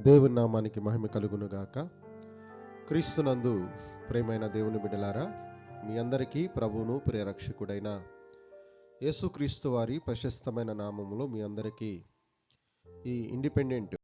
దేవుని నామానికి మహిమ కలుగునుగాక. క్రీస్తునందు ప్రియమైన దేవుని బిడ్డలారా, మీ అందరికీ ప్రభువును ప్రియరక్షకుడైన యేసుక్రీస్తు వారి ప్రశస్తమైన నామములో మీ అందరికీ ఈ ఇండిపెండెంట్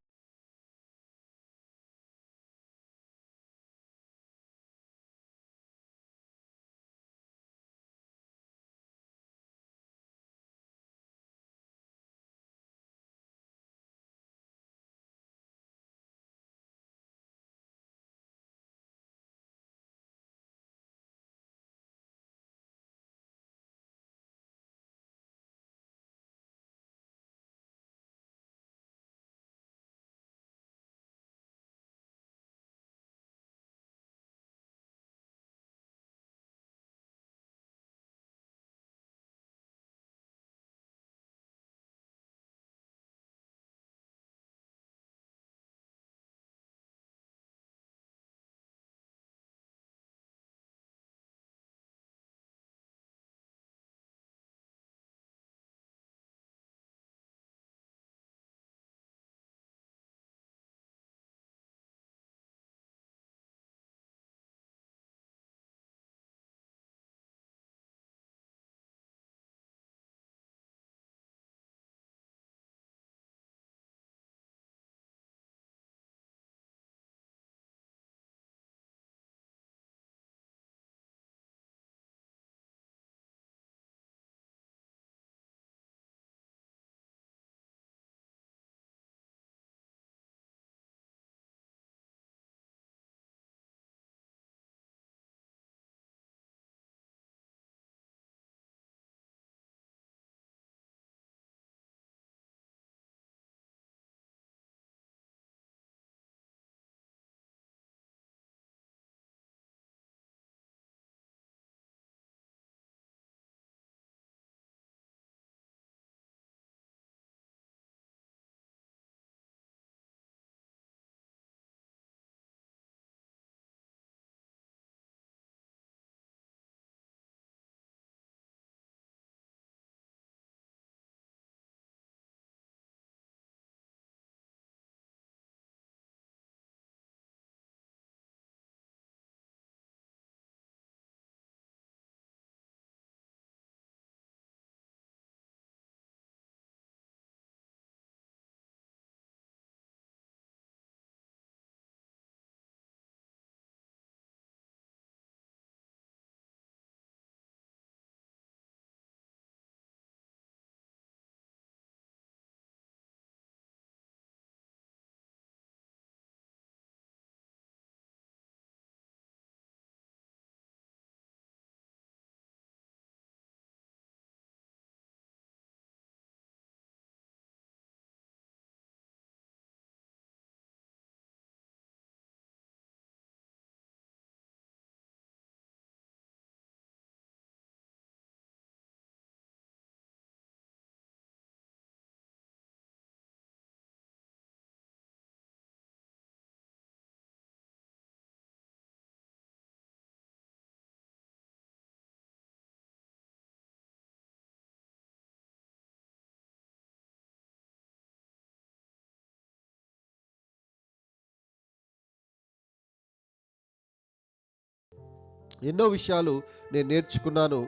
ఎన్నో విషయాలు నేను నేర్చుకున్నాను.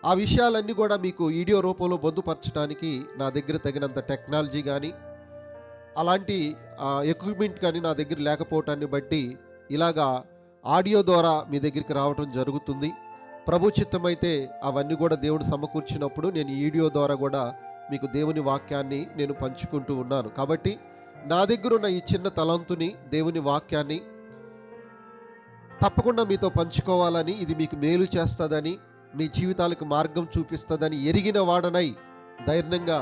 ఆ విషయాలన్నీ కూడా మీకు వీడియో రూపంలో పొందుపరచడానికి నా దగ్గర తగినంత టెక్నాలజీ కానీ అలాంటి ఎక్విప్మెంట్ కానీ నా దగ్గర లేకపోవటాన్ని బట్టి ఇలాగా ఆడియో ద్వారా మీ దగ్గరికి రావటం జరుగుతుంది. ప్రభు చిత్తమైతే అవన్నీ కూడా దేవుడు సమకూర్చినప్పుడు నేను ఈ వీడియో ద్వారా కూడా మీకు దేవుని వాక్యాన్ని నేను పంచుకుంటూ ఉన్నాను. కాబట్టి నా దగ్గర ఉన్న ఈ చిన్న తలంతుని దేవుని వాక్యాన్ని తప్పకుండా మీతో పంచుకోవాలని, ఇది మీకు మేలు చేస్తుందని, మీ జీవితాలకు మార్గం చూపిస్తుందని ఎరిగిన వాడనై ధైర్యంగా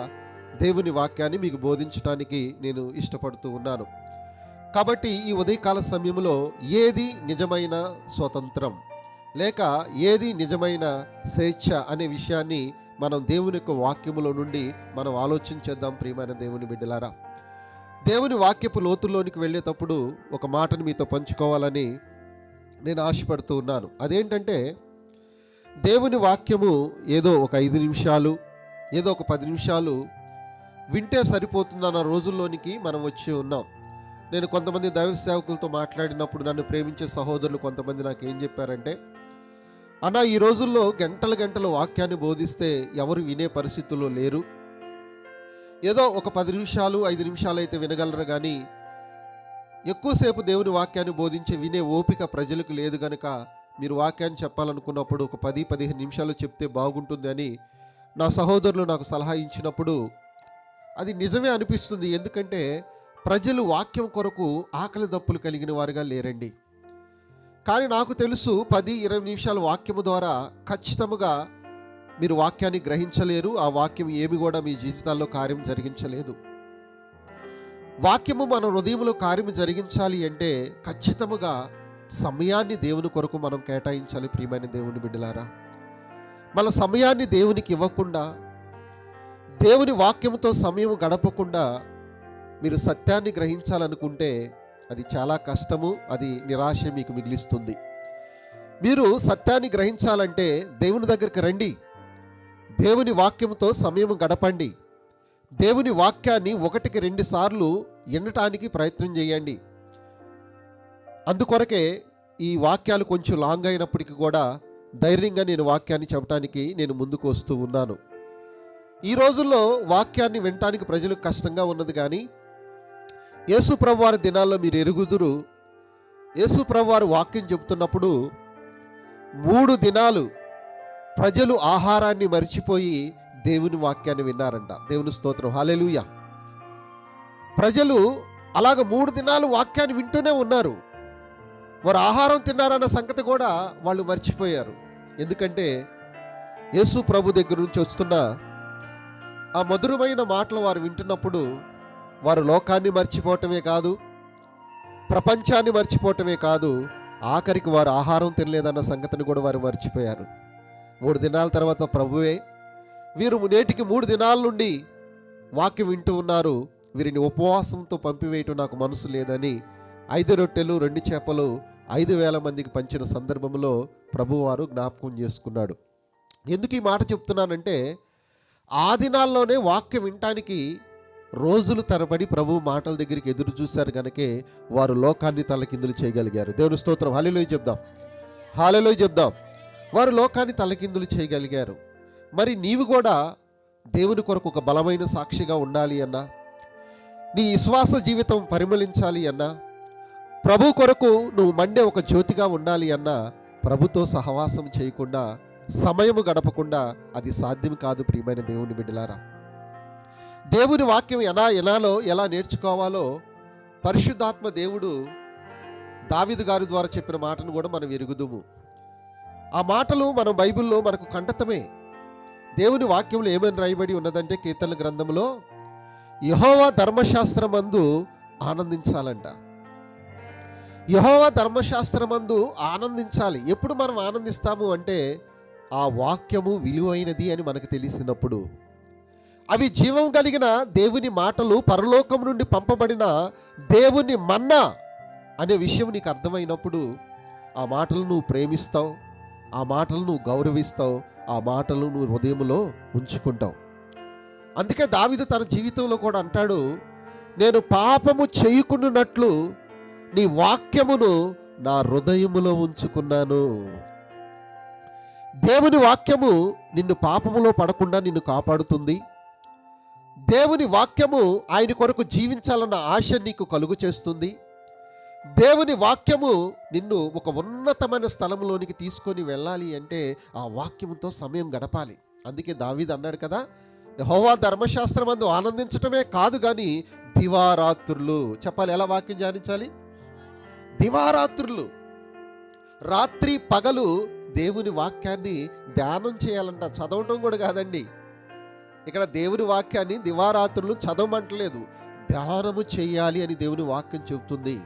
దేవుని వాక్యాన్ని మీకు బోధించడానికి నేను ఇష్టపడుతూ ఉన్నాను. కాబట్టి ఈ ఉదయకాల సమయంలో ఏది నిజమైన స్వతంత్రం లేక ఏది నిజమైన స్వేచ్ఛ అనే విషయాన్ని మనం దేవుని యొక్క వాక్యములో నుండి మనం ఆలోచించేద్దాం. ప్రియమైన దేవుని బిడ్డలారా, దేవుని వాక్యపు లోతుల్లోనికి వెళ్ళేటప్పుడు ఒక మాటను మీతో పంచుకోవాలని నేను ఆశపడుతూ ఉన్నాను. అదేంటంటే, దేవుని వాక్యము ఏదో ఒక 5 నిమిషాలు, ఏదో ఒక 10 నిమిషాలు వింటే సరిపోతుందన్న రోజుల్లోనికి మనం వచ్చి ఉన్నాం. నేను కొంతమంది దైవ సేవకులతో మాట్లాడినప్పుడు నన్ను ప్రేమించే సహోదరులు కొంతమంది నాకు ఏం చెప్పారంటే, అన్న ఈ రోజుల్లో గంటలు గంటలు వాక్యాన్ని బోధిస్తే ఎవరు వినే పరిస్థితుల్లో లేరు, ఏదో ఒక 10 నిమిషాలు 5 నిమిషాలు అయితే వినగలరు, కానీ ఎక్కువసేపు దేవుని వాక్యాన్ని బోధించి వినే ఓపిక ప్రజలకు లేదు కనుక మీరు వాక్యాన్ని చెప్పాలనుకున్నప్పుడు ఒక 10-15 నిమిషాలు చెప్తే బాగుంటుంది అని నా సహోదరులు నాకు సలహా ఇచ్చినప్పుడు అది నిజమే అనిపిస్తుంది. ఎందుకంటే ప్రజలు వాక్యం కొరకు ఆకలి దప్పులు కలిగిన వారుగా లేరండి. కానీ నాకు తెలుసు 10-20 నిమిషాల వాక్యము ద్వారా ఖచ్చితంగా మీరు వాక్యాన్ని గ్రహించలేరు. ఆ వాక్యం ఏమి కూడా మీ జీవితాల్లో కార్యం జరిగించలేదు. వాక్యము మన హృదయంలో కార్యము జరిగించాలి అంటే ఖచ్చితంగా సమయాన్ని దేవుని కొరకు మనం కేటాయించాలి. ప్రియమైన దేవుని బిడ్డలారా, మన సమయాన్ని దేవునికి ఇవ్వకుండా, దేవుని వాక్యంతో సమయం గడపకుండా మీరు సత్యాన్ని గ్రహించాలనుకుంటే అది చాలా కష్టము, అది నిరాశ మీకు మిగిలిస్తుంది. మీరు సత్యాన్ని గ్రహించాలంటే దేవుని దగ్గరికి రండి, దేవుని వాక్యంతో సమయం గడపండి, దేవుని వాక్యాన్ని 1-2 సార్లు వినటానికి ప్రయత్నం చేయండి. అందుకొరకే ఈ వాక్యాలు కొంచెం లాంగ్ అయినప్పటికీ కూడా ధైర్యంగా నేను వాక్యాన్ని చెప్పడానికి నేను ముందుకు వస్తూ ఉన్నాను. ఈ రోజుల్లో వాక్యాన్ని వినటానికి ప్రజలకు కష్టంగా ఉన్నది, కానీ యేసు ప్రభువారి దినాల్లో మీరు ఎరుగుదురు, యేసు ప్రభువారు వాక్యం చెబుతున్నప్పుడు 3 దినాలు ప్రజలు ఆహారాన్ని మరిచిపోయి దేవుని వాక్యాన్ని విన్నారంట. దేవుని స్తోత్రం, హల్లెలూయా. ప్రజలు అలాగ 3 దినాలు వాక్యాన్ని వింటూనే ఉన్నారు. వారు ఆహారం తిన్నారన్న సంగతి కూడా వాళ్ళు మర్చిపోయారు. ఎందుకంటే యేసు ప్రభు దగ్గర నుంచి వస్తున్న ఆ మధురమైన మాటలు వారు వింటున్నప్పుడు వారు లోకాన్ని మర్చిపోవటమే కాదు, ప్రపంచాన్ని మర్చిపోవటమే కాదు, ఆఖరికి వారు ఆహారం తినలేదన్న సంగతిని కూడా వారు మర్చిపోయారు. 3 దినాల తర్వాత ప్రభువే, వీరు నేటికి 3 దినాల నుండి వాక్యం వింటూ ఉన్నారు, వీరిని ఉపవాసంతో పంపివేయటం నాకు మనసు లేదని 5 రొట్టెలు 2 చేపలు 5,000 మందికి పంచిన సందర్భంలో ప్రభువారు జ్ఞాపకం చేసుకున్నాడు. ఎందుకు ఈ మాట చెప్తున్నానంటే, ఆ దినాల్లోనే వాక్యం వినటానికి రోజులు తరబడి ప్రభు మాటల దగ్గరికి ఎదురు చూశారు కనుకే వారు లోకాన్ని తలకిందులు చేయగలిగారు. దేవుని స్తోత్రం, హల్లెలూయా చెప్దాం, హల్లెలూయా చెప్దాం. వారు లోకాన్ని తలకిందులు చేయగలిగారు. మరి నీవు కూడా దేవుని కొరకు ఒక బలమైన సాక్షిగా ఉండాలి అన్నా, నీ విశ్వాస జీవితం పరిమళించాలి అన్నా, ప్రభు కొరకు నువ్వు మండే ఒక జ్యోతిగా ఉండాలి అన్నా, ప్రభుతో సహవాసం చేయకుండా, సమయము గడపకుండా అది సాధ్యం కాదు. ప్రియమైన దేవుని బిడ్డలారా, దేవుని వాక్యం ఎలా నేర్చుకోవాలో పరిశుద్ధాత్మ దేవుడు దావీదు గారి ద్వారా చెప్పిన మాటను కూడా మనం ఎరుగుదుము. ఆ మాటలు మనం బైబిల్లో మనకు కంటతమే. దేవుని వాక్యంలో ఏమని రాయబడి ఉన్నదంటే, కీర్తనల గ్రంథంలో యెహోవా ధర్మశాస్త్రమందు ఆనందించాలంట. యెహోవా ధర్మశాస్త్రమందు ఆనందించాలి. ఎప్పుడు మనం ఆనందిస్తాము అంటే ఆ వాక్యము విలువైనది అని మనకు తెలిసినప్పుడు, అవి జీవం కలిగిన దేవుని మాటలు, పరలోకం నుండి పంపబడిన దేవుని మన్నా అనే విషయం నీకు అర్థమైనప్పుడు ఆ మాటలు నువ్వు ప్రేమిస్తావు, ఆ మాటలు నువ్వు గౌరవిస్తావు, ఆ మాటలు నువ్వు హృదయంలో ఉంచుకుంటావు. అందుకే దావీదు తన జీవితంలో కూడా అంటాడు, నేను పాపము చేయకుండానట్లు నీ వాక్యమును నా హృదయములో ఉంచుకున్నాను. దేవుని వాక్యము నిన్ను పాపములో పడకుండా నిన్ను కాపాడుతుంది. దేవుని వాక్యము ఆయన కొరకు జీవించాలన్న ఆశ నీకు కలుగు చేస్తుంది. దేవుని వాక్యము నిన్ను ఒక ఉన్నతమైన స్థలంలోనికి తీసుకొని వెళ్ళాలి అంటే ఆ వాక్యముతో సమయం గడపాలి. అందుకే దావీదు అన్నాడు కదా, యెహోవా ధర్మశాస్త్రమందు ఆనందించటమే కాదు కానీ దివారాత్రులు చెప్పాలి. ఎలా వాక్యం ధ్యానించాలి? దివారాత్రులు, రాత్రి పగలు దేవుని వాక్యాన్ని ధ్యానం చేయాలంట. చదవటం కూడా కాదండి, ఇక్కడ దేవుని వాక్యాన్ని దివారాత్రులు చదవమంటలేదు, ధ్యానము చేయాలి అని దేవుని వాక్యం చెబుతుంది.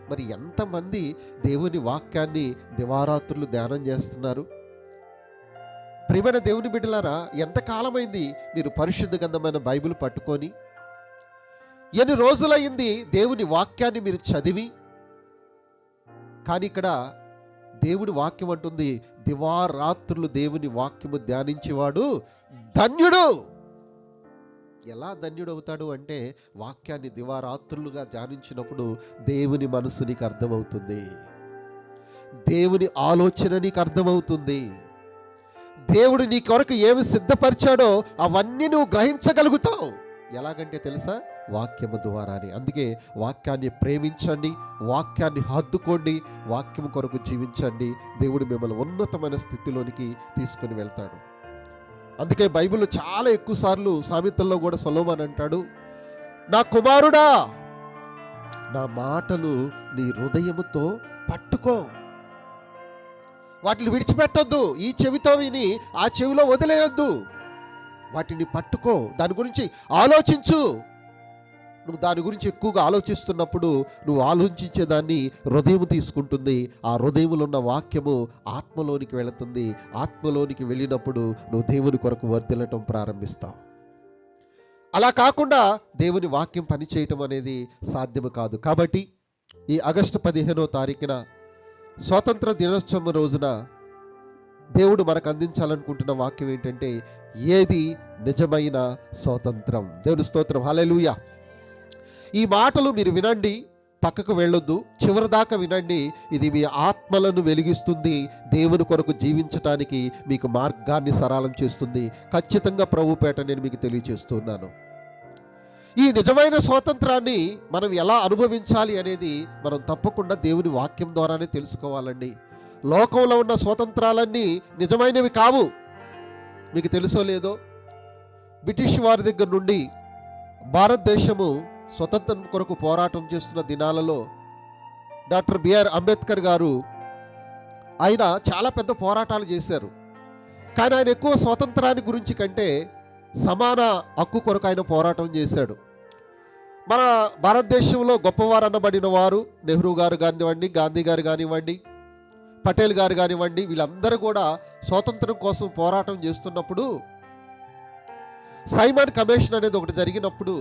మరి ఎంతమంది దేవుని వాక్యాన్ని దివారాత్రులు ధ్యానం చేస్తున్నారు? ప్రియమైన దేవుని బిడ్డలారా, ఎంతకాలమైంది మీరు పరిశుద్ధ గ్రంథమైన బైబిల్ పట్టుకొని? ఎన్ని రోజులైంది దేవుని వాక్యాన్ని మీరు చదివి? కానీ ఇక్కడ దేవుని వాక్యం అంటుంది, దివారాత్రులు దేవుని వాక్యము ధ్యానించేవాడు ధన్యుడు. ఎలా ధన్యుడవుతాడు అంటే వాక్యాన్ని దివారాత్రులుగా ధ్యానించినప్పుడు దేవుని మనసు నీకు అర్థమవుతుంది, దేవుని ఆలోచన నీకు అర్థమవుతుంది, దేవుడు నీ కొరకు ఏమి సిద్ధపరిచాడో అవన్నీ నువ్వు గ్రహించగలుగుతావు. ఎలాగంటే తెలుసా? వాక్యము ద్వారానే. అందుకే వాక్యాన్ని ప్రేమించండి, వాక్యాన్ని హద్దుకోండి, వాక్యం కొరకు జీవించండి. దేవుడు మిమ్మల్ని ఉన్నతమైన స్థితిలోనికి తీసుకుని వెళ్తాడు. అందుకే బైబిల్లో చాలా ఎక్కువ సార్లు సామెతల్లో కూడా సొలొమోను అంటాడు, నా కుమారుడా, నా మాటలు నీ హృదయముతో పట్టుకో, వాటిని విడిచిపెట్టొద్దు, ఈ చెవితో విని ఆ చెవిలో వదిలేయొద్దు, వాటిని పట్టుకో, దాని గురించి ఆలోచించు. నువ్వు దాని గురించి ఎక్కువగా ఆలోచిస్తున్నప్పుడు నువ్వు ఆలోచించే దాన్ని హృదయం తీసుకుంటుంది, ఆ హృదయంలో ఉన్న వాక్యము ఆత్మలోనికి వెళుతుంది, ఆత్మలోనికి వెళ్ళినప్పుడు నువ్వు దేవుని కొరకు వర్ధిల్లటం ప్రారంభిస్తావు. అలా కాకుండా దేవుని వాక్యం పనిచేయటం అనేది సాధ్యము కాదు. కాబట్టి ఈ ఆగస్టు 15వ తారీఖున స్వాతంత్ర దినోత్సవం రోజున దేవుడు మనకు అందించాలనుకుంటున్న వాక్యం ఏంటంటే, ఏది నిజమైన స్వాతంత్రం. దేవుని స్తోత్రం, హల్లెలూయా. ఈ మాటలు మీరు వినండి, పక్కకు వెళ్ళొద్దు, చివరి దాకా వినండి. ఇది మీ ఆత్మలను వెలిగిస్తుంది, దేవుని కొరకు జీవించటానికి మీకు మార్గాన్ని సరళం చేస్తుంది. ఖచ్చితంగా ప్రభుపేట నేను మీకు తెలియజేస్తున్నాను. ఈ నిజమైన స్వాతంత్రాన్ని మనం ఎలా అనుభవించాలి అనేది మనం తప్పకుండా దేవుని వాక్యం ద్వారానే తెలుసుకోవాలండి. లోకంలో ఉన్న స్వాతంత్రాలన్నీ నిజమైనవి కావు. మీకు తెలుసో లేదో, బ్రిటిష్ వారి దగ్గర నుండి భారతదేశము స్వతంత్రం కొరకు పోరాటం చేస్తున్న దినాలలో డాక్టర్ బిఆర్ అంబేద్కర్ గారు ఆయన చాలా పెద్ద పోరాటాలు చేశారు. కానీ ఆయన ఎక్కువ స్వాతంత్రాన్ని గురించి కంటే సమాన హక్కు కొరకు ఆయన పోరాటం చేశాడు. మన భారతదేశంలో గొప్పవారు అనబడిన వారు నెహ్రూ గారు కానివ్వండి, గాంధీ గారు కానివ్వండి, పటేల్ గారు కానివ్వండి, వీళ్ళందరూ కూడా స్వాతంత్రం కోసం పోరాటం చేస్తున్నప్పుడు సైమన్ కమిషన్ అనేది ఒకటి జరిగినప్పుడు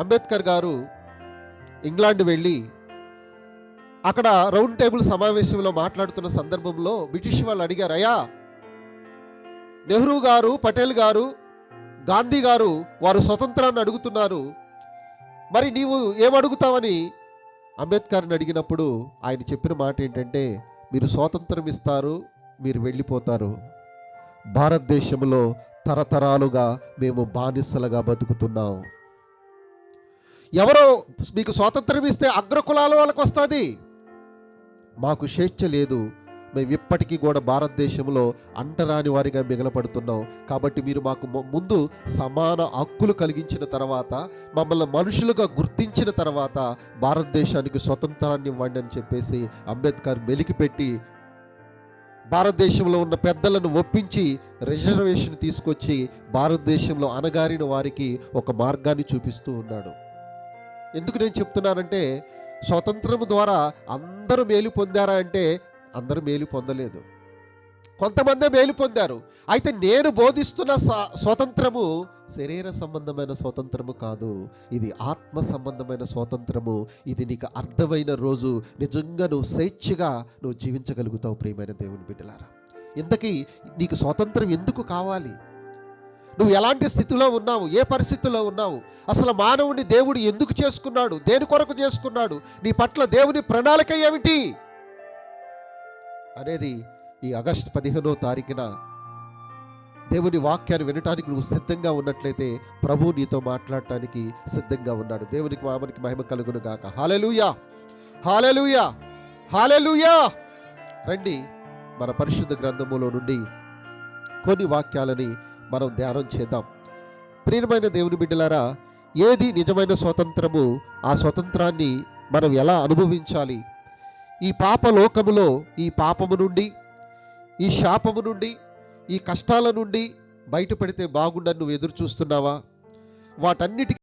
అంబేద్కర్ గారు ఇంగ్లాండ్ వెళ్ళి అక్కడ రౌండ్ టేబుల్ సమావేశంలో మాట్లాడుతున్న సందర్భంలో బ్రిటిష్ వాళ్ళు అడిగారు, అయ్యా, నెహ్రూ గారు, పటేల్ గారు, గాంధీ గారు వారు స్వతంత్రాన్ని అడుగుతున్నారు, మరి నీవు ఏమడుగుతావని అంబేద్కర్ని అడిగినప్పుడు ఆయన చెప్పిన మాట ఏంటంటే, మీరు స్వాతంత్రం ఇస్తారు, మీరు వెళ్ళిపోతారు, భారతదేశంలో తరతరాలుగా మేము బానిసలుగా బతుకుతున్నాం. ఎవరో మీకు స్వాతంత్రం ఇస్తే అగ్రకులాల వాళ్ళకి వస్తుంది, మాకు స్వేచ్ఛ లేదు, మేము ఇప్పటికీ కూడా భారతదేశంలో అంటరాని వారిగా మిగలపడుతున్నాం. కాబట్టి మీరు మాకు ముందు సమాన హక్కులు కలిగించిన తర్వాత, మమ్మల్ని మనుషులుగా గుర్తించిన తర్వాత భారతదేశానికి స్వతంత్రాన్ని ఇవ్వండి అని చెప్పేసి అంబేద్కర్ మెలికిపెట్టి భారతదేశంలో ఉన్న పెద్దలను ఒప్పించి రిజర్వేషన్ తీసుకొచ్చి భారతదేశంలో అణగారిన వారికి ఒక మార్గాన్ని చూపిస్తూ ఉన్నాడు. ఎందుకు నేను చెప్తున్నానంటే, స్వతంత్రం ద్వారా అందరూ మేలు పొందారా అంటే అందరూ మేలు పొందలేదు, కొంతమందే మేలు పొందారు. అయితే నేను బోధిస్తున్న స్వతంత్రము శరీర సంబంధమైన స్వతంత్రము కాదు, ఇది ఆత్మ సంబంధమైన స్వతంత్రము. ఇది నీకు అర్థమైన రోజు నిజంగా నువ్వు స్వేచ్ఛగా నువ్వు జీవించగలుగుతావు. ప్రియమైన దేవుని బిడ్డలారా, ఇంతకీ నీకు స్వాతంత్రం ఎందుకు కావాలి? నువ్వు ఎలాంటి స్థితిలో ఉన్నావు, ఏ పరిస్థితుల్లో ఉన్నావు, అసలు మానవుని దేవుడు ఎందుకు చేసుకున్నాడు, దేని కొరకు చేసుకున్నాడు, నీ పట్ల దేవుని ప్రణాళిక ఏమిటి అనేది ఈ ఆగస్టు 15వ తారీఖున దేవుని వాక్యాన్ని వినటానికి నువ్వు సిద్ధంగా ఉన్నట్లయితే ప్రభు నీతో మాట్లాడటానికి సిద్ధంగా ఉన్నాడు. దేవునికి మామనికి మహిమ కలుగును గాక. హల్లెలూయా, హల్లెలూయా, హల్లెలూయా. రండి, మన పరిశుద్ధ గ్రంథములో నుండి కొన్ని వాక్యాలని మనం ధ్యానం చేద్దాం. ప్రియమైన దేవుని బిడ్డలారా, ఏది నిజమైన స్వాతంత్రము, ఆ స్వతంత్రాన్ని మనం ఎలా అనుభవించాలి? ఈ పాప లోకములో ఈ పాపము నుండి, ఈ శాపము నుండి, ఈ కష్టాల నుండి బయటపడితే బాగుండని నువ్వు ఎదురు చూస్తున్నావా? వాటన్నిటి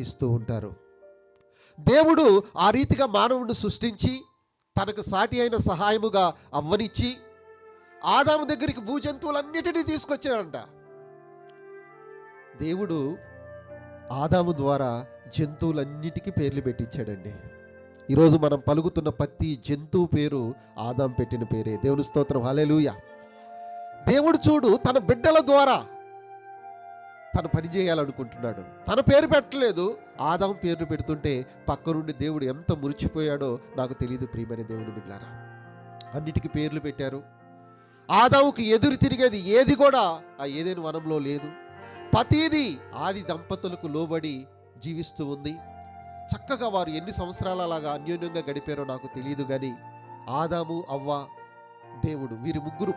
ఇస్తూ ఉంటారు. దేవుడు ఆ రీతిగా మానవుడిని సృష్టించి తనకు సాటి అయిన సహాయముగా అవ్వనిచ్చి ఆదాము దగ్గరికి భూజంతువులన్నిటినీ తీసుకొచ్చాడంట. దేవుడు ఆదాము ద్వారా జంతువులన్నిటికీ పేర్లు పెట్టించాడండి. ఈరోజు మనం పలుకుతున్న ప్రతి జంతువు పేరు ఆదాం పెట్టిన పేరే. దేవుని స్తోత్రం, హల్లెలూయా. దేవుడు చూడు తన బిడ్డల ద్వారా తను పని చేయాలనుకుంటున్నాడు. తన పేరు పెట్టలేదు, ఆదాం పేరు పెడుతుంటే పక్క నుండి దేవుడు ఎంత మురిచిపోయాడో నాకు తెలియదు. ప్రియమైన దేవుని బిడ్డలారా, అన్నిటికీ పేర్లు పెట్టారు. ఆదాముకి ఎదురు తిరిగేది ఏది కూడా ఆ ఏదైనా వనంలో లేదు. ప్రతిదీ ఆది దంపతులకు లోబడి జీవిస్తూ ఉంది. చక్కగా వారు ఎన్ని సంవత్సరాలు అలాగా అన్యోన్యంగా గడిపారో నాకు తెలియదు, కానీ ఆదాము, అవ్వ, దేవుడు వీరి ముగ్గురు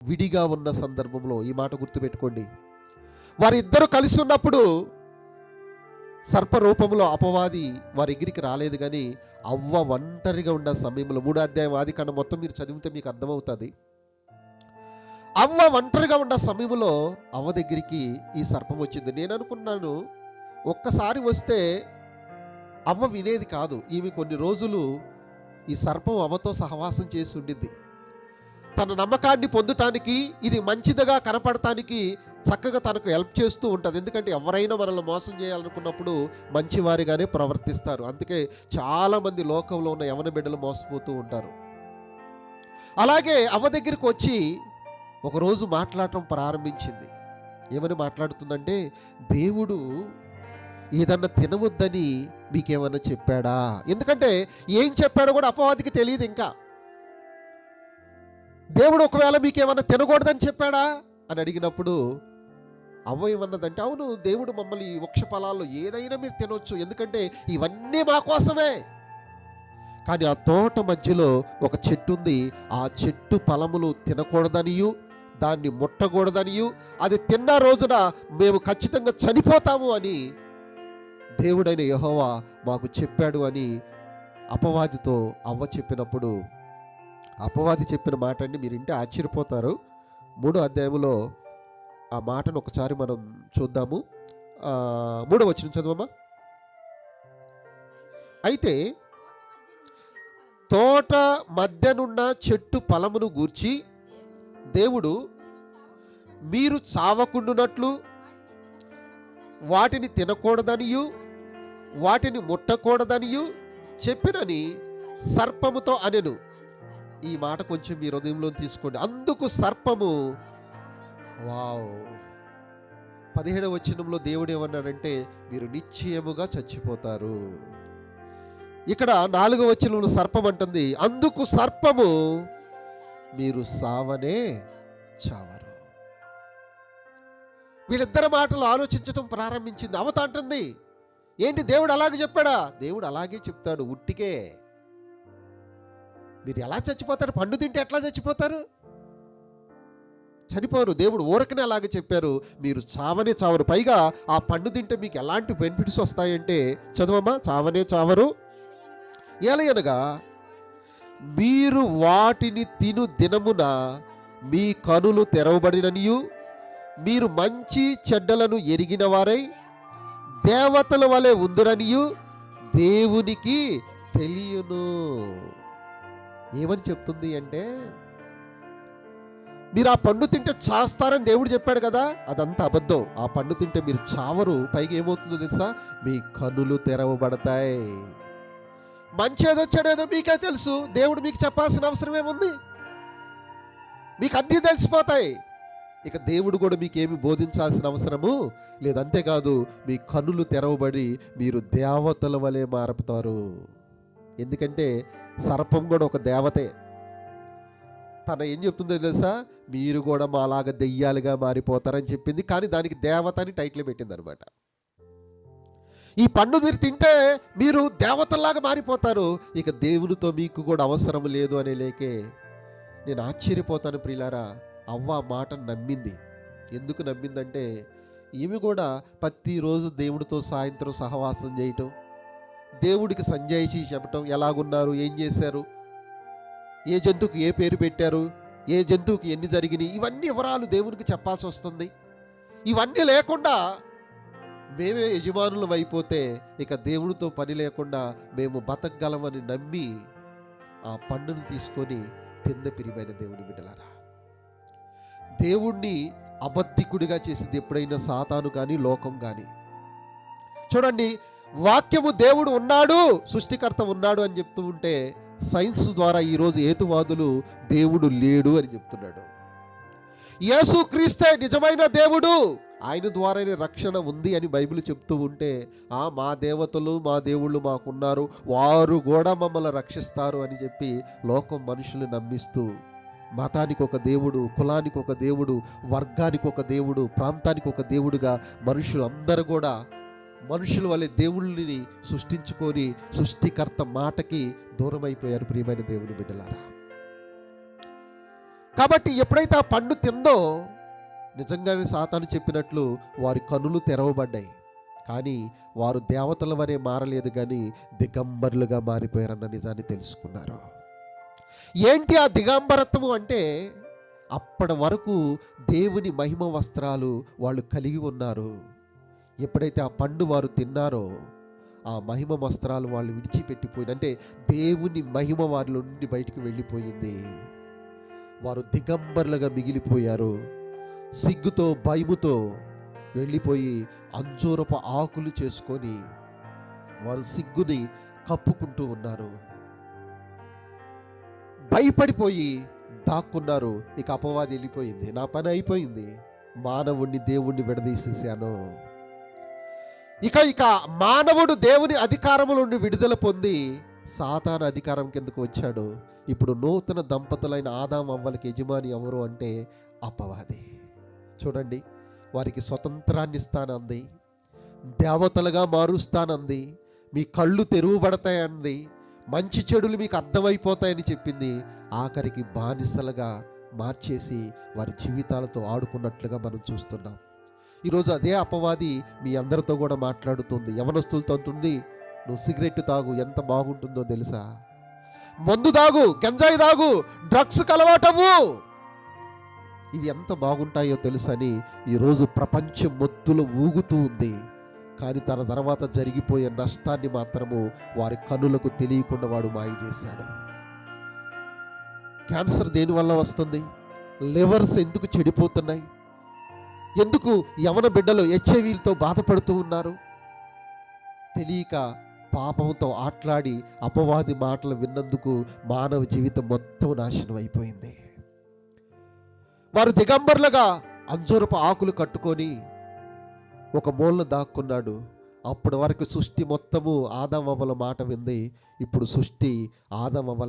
విడిగా ఉన్న సందర్భంలో ఈ మాట గుర్తుపెట్టుకోండి. వారిద్దరూ కలిసి ఉన్నప్పుడు సర్పరూపంలో అపవాది వారి ఎగిరికి రాలేదు, కానీ అవ్వ ఒంటరిగా ఉన్న సమయంలో 3వ అధ్యాయం ఆదికాండం మొత్తం మీరు చదివితే మీకు అర్థమవుతుంది. అవ్వ ఒంటరిగా ఉన్న సమయంలో అవ్వ దగ్గరికి ఈ సర్పం వచ్చింది. నేను అనుకున్నాను, ఒక్కసారి వస్తే అవ్వ వినేది కాదు. ఈమె కొన్ని రోజులు ఈ సర్పం అవ్వతో సహవాసం చేసి ఉండింది. తన నమ్మకాన్ని పొందటానికి, ఇది మంచిదిగా కనపడటానికి చక్కగా తనకు హెల్ప్ చేస్తూ ఉంటుంది. ఎందుకంటే ఎవరైనా మనల్ని మోసం చేయాలనుకున్నప్పుడు మంచివారిగానే ప్రవర్తిస్తారు. అందుకే చాలామంది లోకంలో ఉన్న యవన బిడ్డలు మోసపోతూ ఉంటారు. అలాగే అవ్వ దగ్గరికి వచ్చి ఒకరోజు మాట్లాడటం ప్రారంభించింది. ఏమని మాట్లాడుతుందంటే, దేవుడు ఏదన్నా తినవద్దని మీకేమన్నా చెప్పాడా? ఎందుకంటే ఏం చెప్పాడో కూడా అపవాదికి తెలియదు. ఇంకా దేవుడు ఒకవేళ మీకేమన్నా తినకూడదని చెప్పాడా అని అడిగినప్పుడు అవ్వ ఏమన్నదంటే, అవును, దేవుడు మమ్మల్ని ఈ వృక్ష ఫలాల్లో ఏదైనా మీరు తినొచ్చు, ఎందుకంటే ఇవన్నీ మా కోసమే. కానీ ఆ తోట మధ్యలో ఒక చెట్టు ఉంది, ఆ చెట్టు ఫలములు తినకూడదనియు దాన్ని ముట్టకూడదనియు, అది తిన్న రోజున మేము ఖచ్చితంగా చనిపోతాము అని దేవుడైన యెహోవా మాకు చెప్పాడు అని అపవాదితో అవ్వ చెప్పినప్పుడు, అపవాది చెప్పిన మాట అండి, మీరు ఇంటే ఆశ్చర్యపోతారు. 3వ అధ్యాయంలో ఆ మాటను ఒకసారి మనం చూద్దాము. 3వ వచనం చదవమ్మా. అయితే తోట మధ్యనున్న చెట్టు ఫలమును గూర్చి దేవుడు మీరు చావకుండునట్లు వాటిని తినకూడదనియు వాటిని ముట్టకూడదనియు చెప్పినని సర్పముతో అనెను. ఈ మాట కొంచెం మీ హృదయంలో తీసుకోండి. అందుకు సర్పము, వావ్, 17వ వచనంలో దేవుడు ఏమన్నాడంటే, మీరు నిశ్చయముగా చచ్చిపోతారు. ఇక్కడ 4వ వచనంలో సర్పం అంటుంది, అందుకు సర్పము, మీరు సావనే చావరు. వీళ్ళిద్దరి మాటలు ఆలోచించటం ప్రారంభించింది. అవత అంటుంది, ఏంటి దేవుడు అలాగే చెప్పాడా? దేవుడు అలాగే చెప్తాడు, ఉట్టికే. మీరు ఎలా చచ్చిపోతారు? పండు తింటే ఎట్లా చచ్చిపోతారు? చనిపోరు. దేవుడు ఊరకనే అలాగే చెప్పారు, మీరు చావనే చావరు. పైగా ఆ పండు తింటే మీకు ఎలాంటి బెనిఫిట్స్ వస్తాయంటే, చదవమ్మా, చావనే చావరు. ఏలయనగా మీరు వాటిని తిను దినమున మీ కనులు తెరవబడిననియు మీరు మంచి చెడ్డలను ఎరిగిన వారై దేవతల వలె ఉందురనియు దేవునికి తెలియను. ఏమని చెప్తుంది అంటే, మీరు ఆ పండు తింటే చాస్తారని దేవుడు చెప్పాడు కదా, అదంతా అబద్ధం. ఆ పండు తింటే మీరు చావరు. పైగా ఏమవుతుందో తెలుసా? మీ కనులు తెరవబడతాయి. మంచేదో చెడేదో మీకే తెలుసు. దేవుడు మీకు చెప్పాల్సిన అవసరం ఏముంది? మీకు అన్నీ తెలిసిపోతాయి. ఇక దేవుడు కూడా మీకేమి బోధించాల్సిన అవసరము లేదు. అంతేకాదు, మీ కనులు తెరవబడి మీరు దేవతల వలె మారుతారు. ఎందుకంటే సర్పం కూడా ఒక దేవతే. తన ఏం చెప్తుందో తెలుసా? మీరు కూడా మాలాగా దెయ్యాలుగా మారిపోతారని చెప్పింది. కానీ దానికి దేవత అని టైటిల్ పెట్టింది అనమాట. ఈ పండు మీరు తింటే మీరు దేవతల్లాగా మారిపోతారు, ఇక దేవునితో మీకు కూడా అవసరం లేదు అనే లేకే. నేను ఆశ్చర్యపోతాను ప్రియులారా, అవ్వ మాట నమ్మింది. ఎందుకు నమ్మిందంటే, ఈమె కూడా ప్రతిరోజు దేవుడితో సాయంత్రం సహవాసం చేయటం, దేవుడికి సంజాయిషి చెప్పటం, ఎలాగున్నారు, ఏం చేశారు, ఏ జంతువుకి ఏ పేరు పెట్టారు, ఏ జంతువుకి ఎన్ని జరిగినాయి, ఇవన్నీ వివరాలు దేవునికి చెప్పాల్సి వస్తుంది. ఇవన్నీ లేకుండా మేమే యజమానులం అయిపోతే ఇక దేవుడితో పని లేకుండా మేము బతకగలమని నమ్మి ఆ పండును తీసుకొని తింద పిరిమైన దేవుని బిడ్డలారా, దేవుణ్ణి అబద్ధికుడిగా చేసింది ఎప్పుడైనా సాతాను కానీ లోకం కానీ. చూడండి, వాక్యము దేవుడు ఉన్నాడు, సృష్టికర్త ఉన్నాడు అని చెప్తూ ఉంటే, సైన్స్ ద్వారా ఈరోజు హేతువాదులు దేవుడు లేడు అని చెప్తున్నాడు. యేసు క్రీస్తే నిజమైన దేవుడు, ఆయన ద్వారానే రక్షణ ఉంది అని బైబిల్ చెప్తూ ఉంటే, మా దేవతలు మా దేవుళ్ళు మాకున్నారు, వారు కూడా మమ్మల్ని రక్షిస్తారు అని చెప్పి లోకం మనుషులు నమ్మిస్తూ, మతానికి ఒక దేవుడు, కులానికి ఒక దేవుడు, వర్గానికి ఒక దేవుడు, ప్రాంతానికి ఒక దేవుడుగా మనుషులందరూ కూడా మనుషుల వలె దేవుళ్ళని సృష్టించుకొని సృష్టికర్త మాటకి దూరం అయిపోయారు. ప్రియమైన దేవుని బిడ్డలారా, కాబట్టి ఎప్పుడైతే ఆ పండు తిందో నిజంగానే సాతాను చెప్పినట్లు వారి కనులు తెరవబడ్డాయి. కానీ వారు దేవతల వరే మారలేదు, కానీ దిగంబరులుగా మారిపోయారన్న నిజాన్ని తెలుసుకున్నారు. ఏంటి ఆ దిగంబరత్వము అంటే, అప్పటి వరకు దేవుని మహిమ వస్త్రాలు వాళ్ళు కలిగి ఉన్నారు. ఎప్పుడైతే ఆ పండు వారు తిన్నారో ఆ మహిమ వస్త్రాలు వాళ్ళు విడిచిపెట్టిపోయింది. అంటే దేవుని మహిమ వారిలో నుండి బయటికి వెళ్ళిపోయింది. వారు దిగంబరులుగా మిగిలిపోయారు. సిగ్గుతో భయముతో వెళ్ళిపోయి అంజూరపు ఆకులు చేసుకొని వారు సిగ్గుని కప్పుకుంటూ ఉన్నారు. భయపడిపోయి దాక్కున్నారు. ఇక అపవాది వెళ్ళిపోయింది, నా పని అయిపోయింది, మానవుణ్ణి దేవుణ్ణి విడదీసేసాను. ఇక ఇక మానవుడు దేవుని అధికారము నుండి విడుదల పొంది సాతాను అధికారం కిందకు వచ్చాడు. ఇప్పుడు నూతన దంపతులైన ఆదాం అవ్వలకి యజమాని ఎవరు అంటే అపవాది. చూడండి, వారికి స్వతంత్రాన్ని ఇస్తానంది, దేవతలుగా మారుస్తానంది, మీ కళ్ళు తెరువబడతాయంది, మంచి చెడులు మీకు అర్థమైపోతాయని చెప్పింది. ఆఖరికి బానిసలుగా మార్చేసి వారి జీవితాలతో ఆడుకున్నట్లుగా మనం చూస్తున్నాం. ఈరోజు అదే అపవాది మీ అందరితో కూడా మాట్లాడుతుంది. యవనస్తులతో అంటుంది, నువ్వు సిగరెట్ తాగు, ఎంత బాగుంటుందో తెలుసా, మందు తాగు, గంజాయి తాగు, డ్రగ్స్ అలవాటవు, ఇవి ఎంత బాగుంటాయో తెలుసని ఈరోజు ప్రపంచం మొత్తులో ఊగుతూ ఉంది. కానీ తన తర్వాత జరిగిపోయే నష్టాన్ని మాత్రము వారి కన్నులకు తెలియకుండా వాడు మాయ చేశాడు. క్యాన్సర్ దేనివల్ల వస్తుంది? లివర్స్ ఎందుకు చెడిపోతున్నాయి? ఎందుకు యవన బిడ్డలు హెచ్ఐవిలతో బాధపడుతూ ఉన్నారు? తెలియక పాపంతో ఆట్లాడి అపవాది మాటలు విన్నందుకు మానవ జీవితం మొత్తం నాశనం అయిపోయింది. వారు దిగంబరులుగా అంజూరపు ఆకులు కట్టుకొని ఒక మూలన దాక్కున్నాడు. అప్పటి వరకు సృష్టి మొత్తము ఆదాం అవ్వల మాట వింది. ఇప్పుడు సృష్టి ఆదాం అవ్వల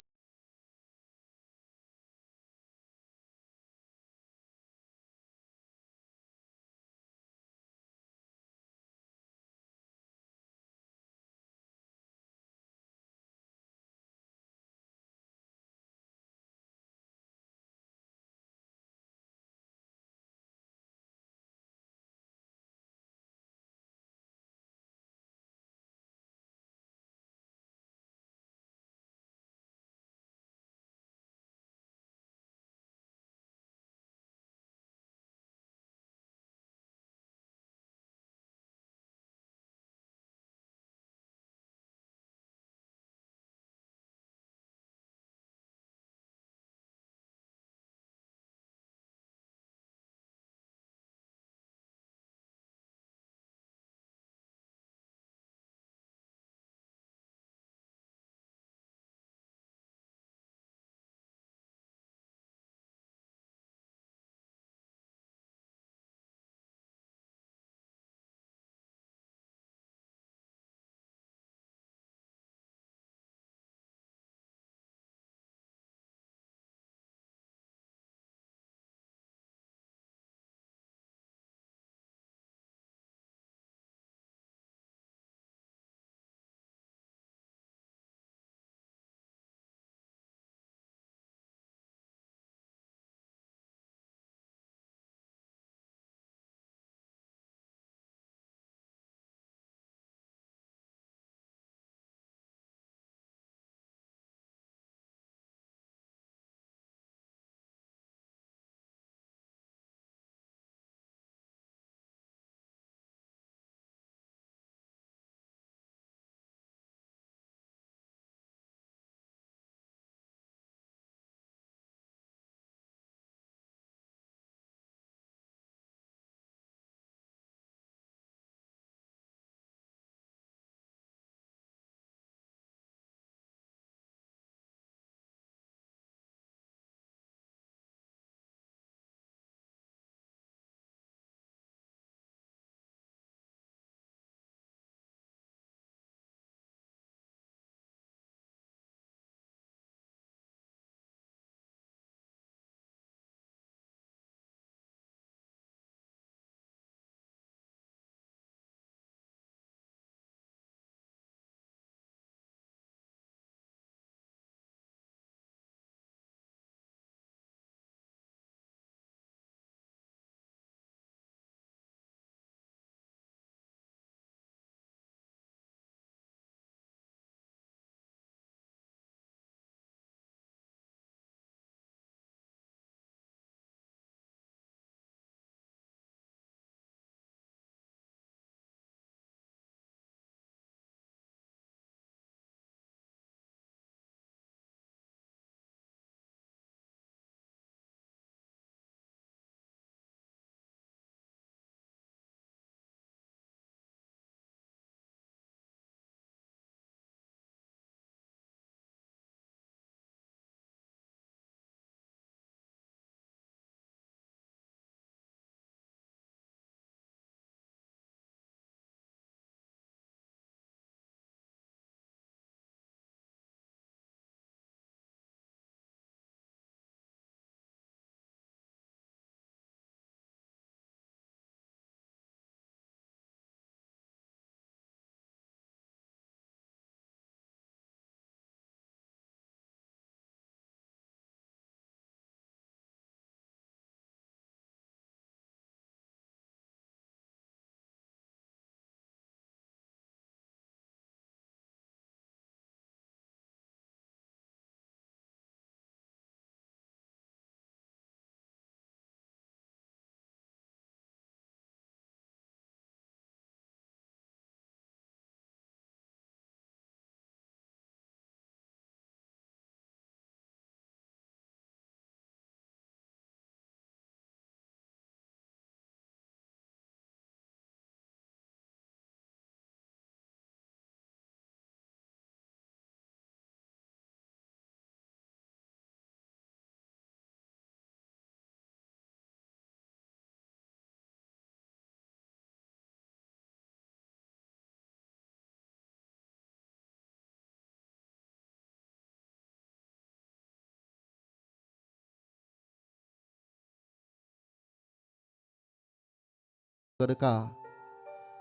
కనుక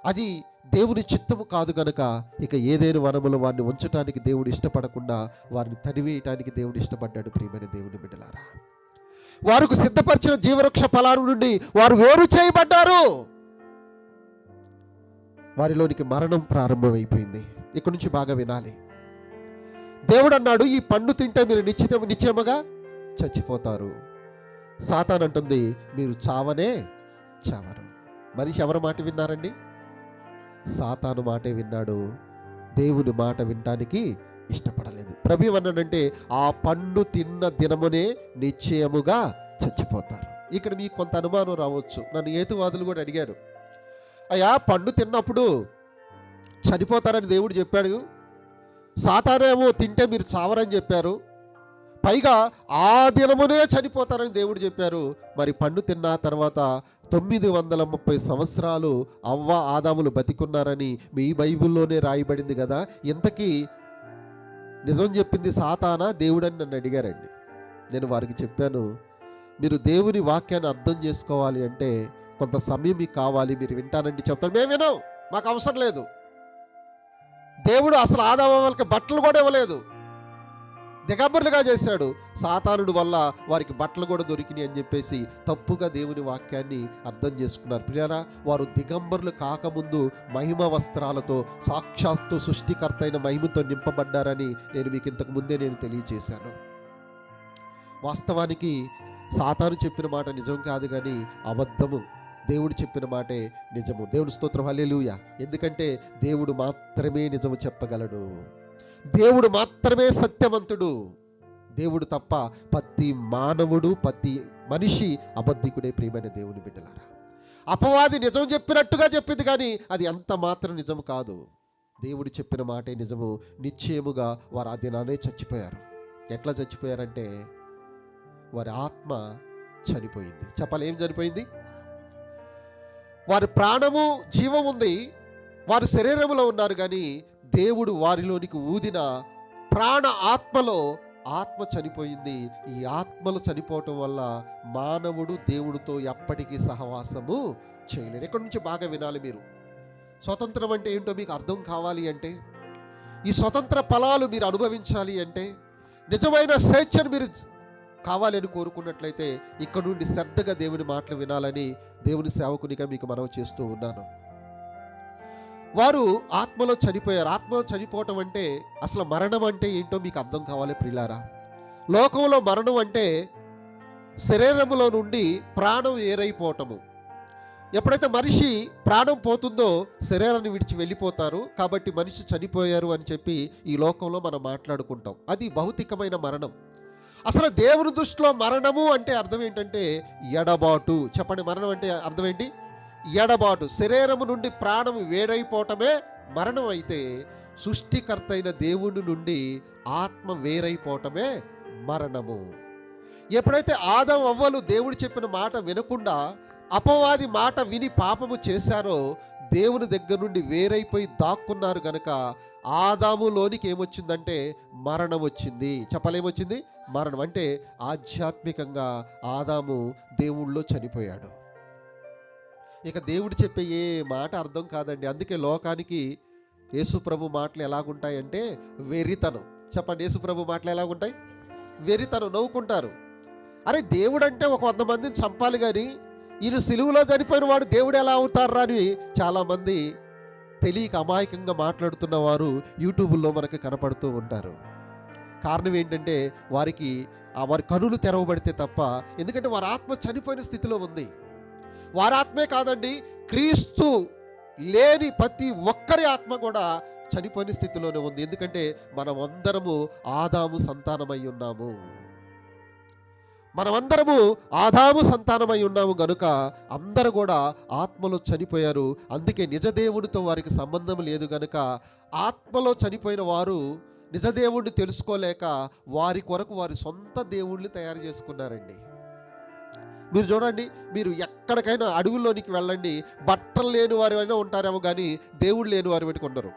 అది దేవుని చిత్తము కాదు కనుక ఇక ఏదైనా వనములో వారిని ఉంచడానికి దేవుడు ఇష్టపడకుండా వారిని తరివేయటానికి దేవుడు ఇష్టపడ్డాడు. ప్రియమైన దేవుని బిడ్డలారా, వారికి సిద్ధపరిచిన జీవవృక్ష ఫలాల నుండి వారు వేరు చేయబడ్డారు. వారిలోనికి మరణం ప్రారంభమైపోయింది. ఇక్కడి నుంచి బాగా వినాలి. దేవుడు అన్నాడు, ఈ పండు తింటే మీరు నిశ్చయముగా చచ్చిపోతారు. సాతాన్ అంటుంది, మీరు చావనే చావరు. మనిషి ఎవరి మాట విన్నారండి? సాతాను మాటే విన్నాడు. దేవుని మాట వినటానికి ఇష్టపడలేదు. ప్రభు అన్నాడంటే, ఆ పండు తిన్న దినమునే నిశ్చయముగా చచ్చిపోతారు. ఇక్కడ మీకు కొంత అనుమానం రావచ్చు. నన్ను హేతువాదులు కూడా అడిగారు, అయ్యా పండు తిన్నప్పుడు చనిపోతారని దేవుడు చెప్పాడు, సాతానేమో తింటే మీరు చావరని చెప్పారు, పైగా ఆ దినమునే చనిపోతారని దేవుడు చెప్పారు. మరి పండు తిన్న తర్వాత 930 సంవత్సరాలు అవ్వ ఆదాములు బతికున్నారని మీ బైబిల్లోనే రాయబడింది కదా, ఇంతకీ నిజం చెప్పింది సాతానా దేవుడని నన్ను అడిగారండి. నేను వారికి చెప్పాను, మీరు దేవుని వాక్యాన్ని అర్థం చేసుకోవాలి అంటే కొంత సమయం మీకు కావాలి, మీరు వింటానండి చెప్తాను. మేము వినాం, మాకు అవసరం లేదు. దేవుడు అసలు ఆదాములకి బట్టలు కూడా ఇవ్వలేదు, దిగంబరులుగా చేశాడు. సాతానుడు వల్ల వారికి బట్టలు కూడా దొరికినాయి అని చెప్పేసి తప్పుగా దేవుని వాక్యాన్ని అర్థం చేసుకున్నారు. ప్రియారా, వారు దిగంబరులు కాకముందు మహిమ వస్త్రాలతో సాక్షాత్తు సృష్టికర్త అయిన మహిమతో నింపబడ్డారని నేను మీకు ఇంతకు ముందే నేను తెలియజేశాను. వాస్తవానికి సాతాను చెప్పిన మాట నిజం కాదు, కానీ అబద్ధము. దేవుడు చెప్పిన మాటే నిజము. దేవుని స్తోత్రం, హల్లెలూయా. ఎందుకంటే దేవుడు మాత్రమే నిజము చెప్పగలడు. దేవుడు మాత్రమే సత్యవంతుడు. దేవుడు తప్ప ప్రతి మానవుడు, ప్రతి మనిషి అబద్ధికుడే. ప్రియమైన దేవుని బిడ్డలారా, అపవాది నిజం చెప్పినట్టుగా చెప్పింది, కానీ అది అంత మాత్రం నిజం కాదు. దేవుడు చెప్పిన మాటే నిజము. నిశ్చయముగా వారు ఆ దినానే చచ్చిపోయారు. ఎట్లా చచ్చిపోయారంటే, వారి ఆత్మ చనిపోయింది. చెప్పాలి, ఏం చనిపోయింది? వారి ప్రాణము జీవం ఉంది, వారు శరీరంలో ఉన్నారు, కానీ దేవుడు వారిలోనికి ఊదిన ప్రాణ ఆత్మలో ఆత్మ చనిపోయింది. ఈ ఆత్మలు చనిపోవటం వల్ల మానవుడు దేవుడితో ఎప్పటికీ సహవాసము చేయలేడు. ఎక్కడి నుంచి బాగా వినాలి మీరు. స్వతంత్రం అంటే ఏంటో మీకు అర్థం కావాలి అంటే, ఈ స్వతంత్ర ఫలాలు మీరు అనుభవించాలి అంటే, నిజమైన స్వేచ్ఛను మీరు కావాలని కోరుకున్నట్లయితే ఇక్కడ నుండి శ్రద్ధగా దేవుని మాటలు వినాలని దేవుని సేవకునిగా మీకు మనవి చేస్తూ ఉన్నాను. వారు ఆత్మలో చనిపోయారు. ఆత్మలో చనిపోవటం అంటే, అసలు మరణం అంటే ఏంటో మీకు అర్థం కావాలి ప్రియులారా. లోకంలో మరణం అంటే శరీరంలో నుండి ప్రాణం ఏరైపోవటము. ఎప్పుడైతే మనిషి ప్రాణం పోతుందో శరీరాన్ని విడిచి వెళ్ళిపోతారు. కాబట్టి మనిషి చనిపోయారు అని చెప్పి ఈ లోకంలో మనం మాట్లాడుకుంటాం. అది భౌతికమైన మరణం. అసలు దేవుని దృష్టిలో మరణము అంటే అర్థం ఏంటంటే ఎడబాటు. చెప్పండి, మరణం అంటే అర్థం ఏంటి? ఎడబాటు. శరీరము నుండి ప్రాణం వేరైపోవటమే మరణం అయితే, సృష్టికర్త అయిన దేవుని నుండి ఆత్మ వేరైపోవటమే మరణము. ఎప్పుడైతే ఆదాము అవ్వలు దేవుడు చెప్పిన మాట వినకుండా అపవాది మాట విని పాపము చేశారో, దేవుని దగ్గర నుండి వేరైపోయి దాక్కున్నారు గనక ఆదాములోనికి ఏమొచ్చిందంటే మరణం వచ్చింది. చెప్పలేమొచ్చింది? మరణం. అంటే ఆధ్యాత్మికంగా ఆదాము దేవుళ్ళో చనిపోయాడు. ఇక దేవుడు చెప్పే ఏ మాట అర్థం కాదండి. అందుకే లోకానికి యేసుప్రభు మాటలు ఎలాగుంటాయంటే వెరితనం. చెప్పండి, యేసుప్రభు మాటలు ఎలాగుంటాయి? వెరితనం. నవ్వుకుంటారు. అరే, దేవుడు అంటే ఒక 100 మందిని చంపాలి, కానీ ఈయన సిలువలో చనిపోయిన వాడు దేవుడు ఎలా అవుతారా అని చాలామంది తెలియక అమాయకంగా మాట్లాడుతున్న వారు యూట్యూబ్లో మనకు కనపడుతూ ఉంటారు. కారణం ఏంటంటే వారి కనులు తెరవబడితే తప్ప, ఎందుకంటే వారి ఆత్మ చనిపోయిన స్థితిలో ఉంది. వారి ఆత్మే కాదండి, క్రీస్తు లేని ప్రతి ఒక్కరి ఆత్మ కూడా చనిపోయిన స్థితిలోనే ఉంది. ఎందుకంటే మనమందరము ఆదాము సంతానమై ఉన్నాము. మనమందరము ఆదాము సంతానమై ఉన్నాము గనుక అందరూ కూడా ఆత్మలో చనిపోయారు. అందుకే నిజదేవుడితో వారికి సంబంధం లేదు గనుక ఆత్మలో చనిపోయిన వారు నిజదేవుడిని తెలుసుకోలేక వారి కొరకు వారి సొంత దేవుళ్ళని తయారు చేసుకున్నారండి. మీరు చూడండి, మీరు ఎక్కడికైనా అడవుల్లోనికి వెళ్ళండి, బట్టలు లేని వారు అయినా ఉంటారేమో, కానీ దేవుడు లేని వారు పెట్టుకున్నారు.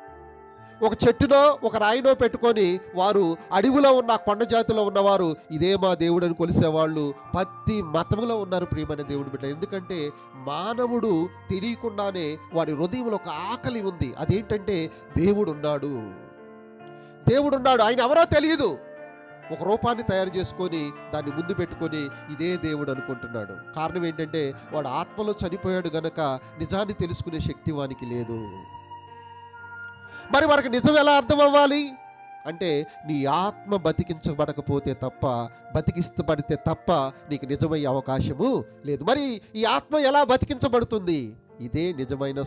ఒక చెట్టునో ఒక రాయినో పెట్టుకొని వారు అడవిలో ఉన్న కొండ జాతిలో ఉన్నవారు ఇదే మా దేవుడు అని కొలిసేవాళ్ళు ప్రతి మతంలో ఉన్నారు ప్రియమైన దేవుడు బిడ్డ. ఎందుకంటే మానవుడు తెలియకుండానే వాడి హృదయంలో ఒక ఆకలి ఉంది. అదేంటంటే దేవుడు ఉన్నాడు, దేవుడు ఉన్నాడు, ఆయన ఎవరో తెలియదు. ఒక రూపాన్ని తయారు చేసుకొని దాన్ని ముందు పెట్టుకొని ఇదే దేవుడు అనుకుంటున్నాడు. కారణం ఏంటంటే వాడు ఆత్మలో చనిపోయాడు గనక నిజాన్ని తెలుసుకునే శక్తి వానికి లేదు. మరి మనకు నిజం ఎలా అర్థం అవ్వాలి అంటే నీ ఆత్మ బతికించబడకపోతే తప్ప, బతికిస్తబడితే తప్ప నీకు నిజమయ్యే అవకాశము లేదు. మరి ఈ ఆత్మ ఎలా బతికించబడుతుంది? ఇదే నిజమైన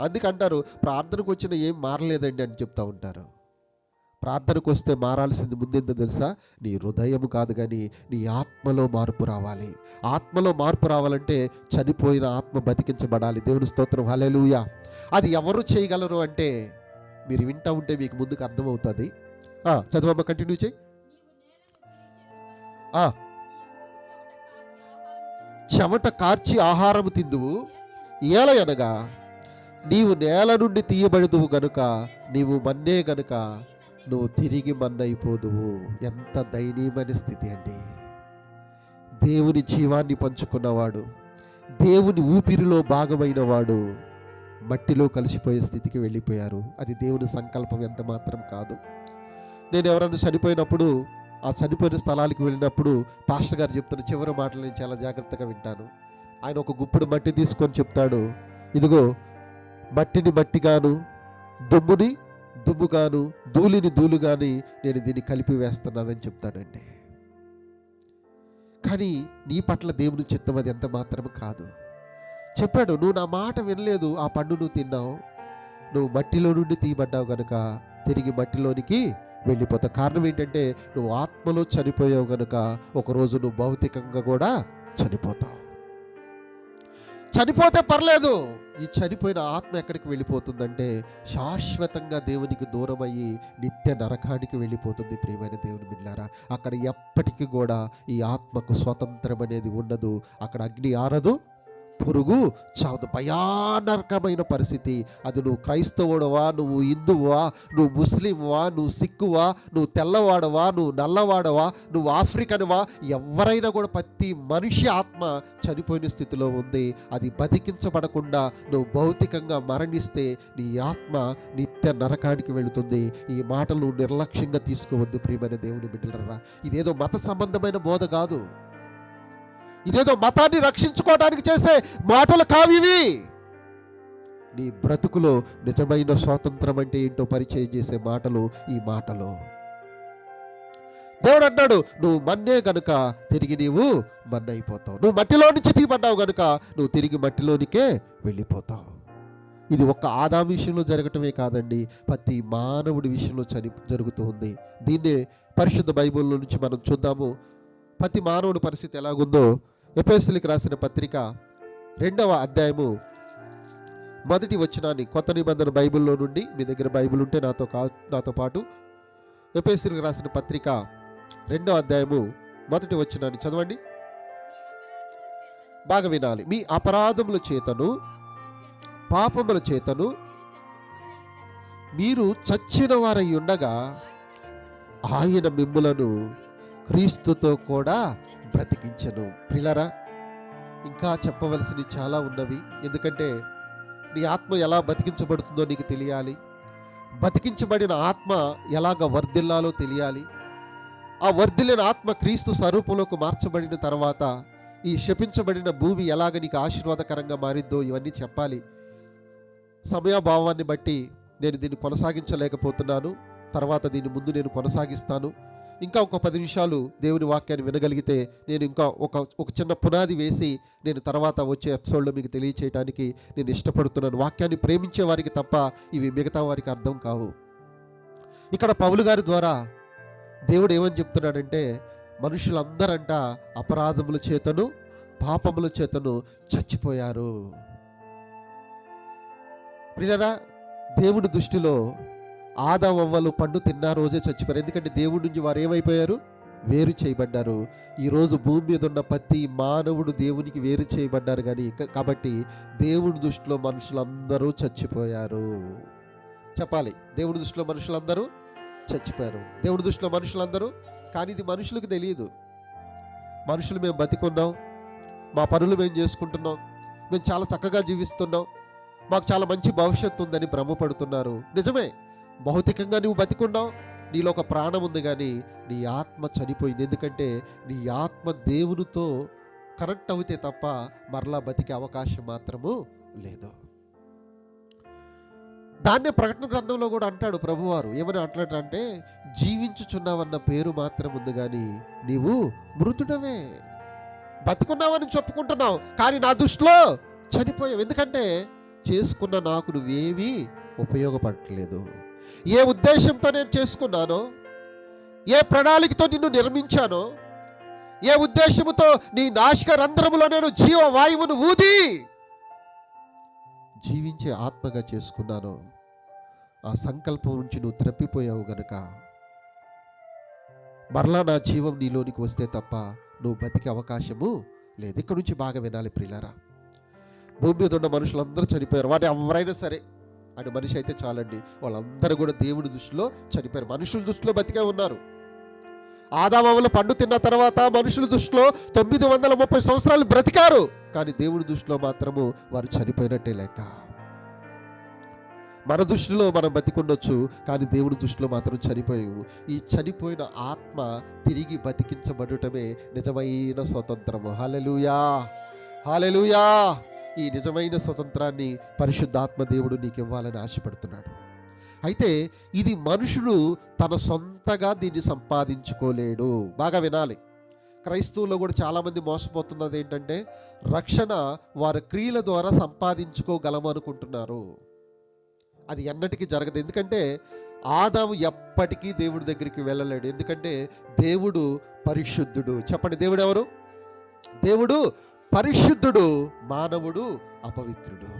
అందుకంటారు ప్రార్థనకు వచ్చిన ఏం మారలేదండి అని చెప్తా ఉంటారు. ప్రార్థనకు వస్తే మారాల్సింది ముందేందో తెలుసా? నీ హృదయం కాదు కానీ నీ ఆత్మలో మార్పు రావాలి. ఆత్మలో మార్పు రావాలంటే చనిపోయిన ఆత్మ బతికించబడాలి. దేవుని స్తోత్రం, హల్లెలూయా. అది ఎవరు చేయగలరు అంటే మీరు వింటా ఉంటే మీకు ముందుకు అర్థమవుతుంది. చదవమ్మ, కంటిన్యూ చేయి. చెమట కార్చి ఆహారము తిందువు, ఏలయనగా నీవు నేల నుండి తీయబడుదువు గనుక నీవు మన్నే గనుక నువ్వు తిరిగి మన్నైపోదువు. ఎంత దయనీయమైన స్థితి అండి. దేవుని జీవాన్ని పంచుకున్నవాడు, దేవుని ఊపిరిలో భాగమైన వాడు మట్టిలో కలిసిపోయే స్థితికి వెళ్ళిపోయారు. అది దేవుని సంకల్పం ఎంత మాత్రం కాదు. నేను ఎవరైనా చనిపోయినప్పుడు ఆ చనిపోయిన స్థలానికి వెళ్ళినప్పుడు పాస్టర్ గారు చెప్తున్న చివరి మాటలు నేను చాలా జాగ్రత్తగా వింటాను. ఆయన ఒక గుప్పుడు మట్టి తీసుకొని చెప్తాడు, ఇదిగో మట్టిని మట్టిగాను, దుమ్ముని దుమ్ముగాను, ధూళిని ధూళిగాని నేను దీన్ని కలిపి వేస్తున్నానని చెప్తాడండి. కానీ నీ పట్ల దేవుని చిత్తం అది ఎంత మాత్రం కాదు. చెప్పాడు, నువ్వు నా మాట వినలేదు, ఆ పండు నువ్వు తిన్నావు, నువ్వు మట్టిలో నుండి తీయబడ్డావు కనుక తిరిగి మట్టిలోనికి వెళ్ళిపోతావు. కారణం ఏంటంటే నువ్వు ఆత్మలో చనిపోయావు కనుక ఒకరోజు నువ్వు భౌతికంగా కూడా చనిపోతావు. చనిపోతే పర్లేదు, ఈ చనిపోయిన ఆత్మ ఎక్కడికి వెళ్ళిపోతుందంటే శాశ్వతంగా దేవునికి దూరం అయ్యి నిత్య నరకానికి వెళ్ళిపోతుంది. ప్రియమైన దేవుని బిడ్డలారా, అక్కడ ఎప్పటికీ కూడా ఈ ఆత్మకు స్వతంత్రం అనేది ఉండదు. అక్కడ అగ్ని ఆరదు, పురుగు చావదు. భయానకమైన పరిస్థితి అది. నువ్వు క్రైస్తవుడవా, నువ్వు హిందువా, నువ్వు ముస్లింవా, నువ్వు సిక్కువా, నువ్వు తెల్లవాడవా, నువ్వు నల్లవాడవా, నువ్వు ఆఫ్రికన్వా, ఎవరైనా కూడా ప్రతి మనిషి ఆత్మ చనిపోయిన స్థితిలో ఉంది. అది బతికించబడకుండా నువ్వు భౌతికంగా మరణిస్తే నీ ఆత్మ నిత్య నరకానికి వెళుతుంది. ఈ మాటలు నువ్వు నిర్లక్ష్యంగా తీసుకోవద్దు ప్రియమైన దేవుని బిడ్డలారా. ఇదేదో మత సంబంధమైన బోధ కాదు, ఇదేదో మతాన్ని రక్షించుకోవడానికి చేసే మాటలు కావివి. నీ బ్రతుకులో నిజమైన స్వాతంత్రం అంటే ఏంటో పరిచయం చేసే మాటలు ఈ మాటలు. దేవుడు అన్నాడు, నువ్వు మన్నే గనుక తిరిగి నీవు మన్నైపోతావు. నువ్వు మట్టిలో నుంచి తీయబడ్డావు గనుక నువ్వు తిరిగి మట్టిలోనికే వెళ్ళిపోతావు. ఇది ఒక్క ఆదాము విషయంలో జరగటమే కాదండి, ప్రతి మానవుడి విషయంలో జరుగుతూ ఉంది. దీన్నే పరిశుద్ధ బైబిల్లో నుంచి మనం చూద్దాము. ప్రతి మానవుడి పరిస్థితి ఎలాగుందో ఎఫెసీయులకు రాసిన పత్రిక 2వ అధ్యాయము 1వ వచనాన్ని కొత్త నిబంధన బైబిల్లో నుండి, మీ దగ్గర బైబిల్ ఉంటే నాతో పాటు ఎఫెసీయులకు రాసిన పత్రిక 2వ అధ్యాయము 1వ వచనాన్ని చదవండి. బాగా వినాలి. మీ అపరాధముల చేతను పాపముల చేతను మీరు చచ్చిన వారై ఉండగా ఆయన మిమ్ములను క్రీస్తుతో కూడా బ్రతికించెను. ప్రియులారా, ఇంకా చెప్పవలసినవి చాలా ఉన్నవి. ఎందుకంటే నీ ఆత్మ ఎలా బతికించబడుతుందో నీకు తెలియాలి. బతికించబడిన ఆత్మ ఎలాగ వర్ధిల్లాలో తెలియాలి. ఆ వర్ధిల్లిన ఆత్మ క్రీస్తు స్వరూపంలోకి మార్చబడిన తర్వాత ఈ శపించబడిన భూమి ఎలాగ నీకు ఆశీర్వాదకరంగా మారిద్దో ఇవన్నీ చెప్పాలి. సమయాభావాన్ని బట్టి నేను దీన్ని కొనసాగించలేకపోతున్నాను. తర్వాత దీన్ని ముందు నేను కొనసాగిస్తాను. ఇంకా ఒక 10 నిమిషాలు దేవుని వాక్యాన్ని వినగలిగితే నేను ఇంకా ఒక చిన్న పునాది వేసి నేను తర్వాత వచ్చే ఎపిసోడ్లో మీకు తెలియచేయడానికి నేను ఇష్టపడుతున్నాను. వాక్యాన్ని ప్రేమించే వారికి తప్ప ఇవి మిగతా వారికి అర్థం కావు. ఇక్కడ పౌలు గారి ద్వారా దేవుడు ఏమని చెప్తున్నాడంటే, మనుషులందరంట అపరాధముల చేతను పాపముల చేతను చచ్చిపోయారు. ప్రియులారా, దేవుని దృష్టిలో ఆదాము అవ్వలు పండు తిన్న రోజే చచ్చిపోయారు. ఎందుకంటే దేవుడి నుంచి వారు ఏమైపోయారు? వేరు చేయబడ్డారు. ఈరోజు భూమి మీద ఉన్న ప్రతి మానవుడు దేవునికి వేరు చేయబడ్డారు. కానీ కాబట్టి దేవుని దృష్టిలో మనుషులందరూ చచ్చిపోయారు. చెప్పాలి, దేవుని దృష్టిలో మనుషులందరూ చచ్చిపోయారు. దేవుని దృష్టిలో మనుషులందరూ, కానీ ఇది మనుషులకు తెలియదు. మనుషులు మేము బతికున్నాం, మా పనులు మేము చేసుకుంటున్నాం, మేము చాలా చక్కగా జీవిస్తున్నాం, మాకు చాలా మంచి భవిష్యత్తు ఉందని భ్రమపడుతున్నారు. నిజమే, భౌతికంగా నువ్వు బతికున్నావు, నీలో ఒక ప్రాణం ఉంది, కానీ నీ ఆత్మ చనిపోయింది. ఎందుకంటే నీ ఆత్మ దేవునితో కనెక్ట్ అవుతే తప్ప మరలా బతికే అవకాశం మాత్రము లేదు. దాన్నే ప్రకటన గ్రంథంలో కూడా అంటాడు ప్రభువారు. ఏమని అంటాడంటే, జీవించుచున్నావన్న పేరు మాత్రం ఉంది, కానీ నీవు మృతుడవే. బతుకున్నావని చెప్పుకుంటున్నావు, కానీ నా దృష్టిలో చనిపోయావు. ఎందుకంటే చేసుకున్న నాకు నువ్వేమీ ఉపయోగపడట్లేదు. ఏ ఉద్దేశంతో నేను చేసుకున్నానో, ఏ ప్రణాళికతో నిన్ను నిర్మించానో, ఏ ఉద్దేశంతో నీ నాసిక రంధ్రములో నేను జీవవాయువును ఊది జీవించే ఆత్మగా చేసుకున్నానో, ఆ సంకల్పం నుంచి నువ్వు త్రప్పిపోయావు గనక మరలా నా జీవం నీలోనికి వస్తే తప్ప నువ్వు బతికే అవకాశము లేదు. ఇక్కడ నుంచి బాగా వినాలి ప్రియులారా. భూమి మీద ఉన్న మనుషులందరూ చనిపోయారు. వాటి ఎవరైనా సరే, అని మనిషి అయితే చాలండి, వాళ్ళందరూ కూడా దేవుని దృష్టిలో చనిపోయారు. మనుషుల దృష్టిలో బతికే ఉన్నారు. ఆదామవ్వలు పండు తిన్న తర్వాత మనుషుల దృష్టిలో 930 సంవత్సరాలు బ్రతికారు, కానీ దేవుడి దృష్టిలో మాత్రము వారు చనిపోయినట్టే లెక్క. మన దృష్టిలో మనం బతికుండొచ్చు, కానీ దేవుడి దృష్టిలో మాత్రం చనిపోయాము. ఈ చనిపోయిన ఆత్మ తిరిగి బతికించబడటమే నిజమైన స్వతంత్రము. హల్లెలూయా, హల్లెలూయా. ఈ నిజమైన స్వతంత్రాన్ని పరిశుద్ధాత్మ దేవుడు నీకు ఇవ్వాలని ఆశపడుతున్నాడు. అయితే ఇది మనుషుడు తన సొంతగా దీన్ని సంపాదించుకోలేడు. బాగా వినాలి. క్రైస్తవుల్లో కూడా చాలామంది మోసపోతున్నది ఏంటంటే, రక్షణ వారి క్రియల ద్వారా సంపాదించుకోగలము అనుకుంటున్నారు. అది ఎన్నటికీ జరగదు. ఎందుకంటే ఆదాము ఎప్పటికీ దేవుడి దగ్గరికి వెళ్ళలేడు. ఎందుకంటే దేవుడు పరిశుద్ధుడు. చెప్పండి, దేవుడు ఎవరు? దేవుడు పరిశుద్ధుడు, మానవుడు అపవిత్రుడు.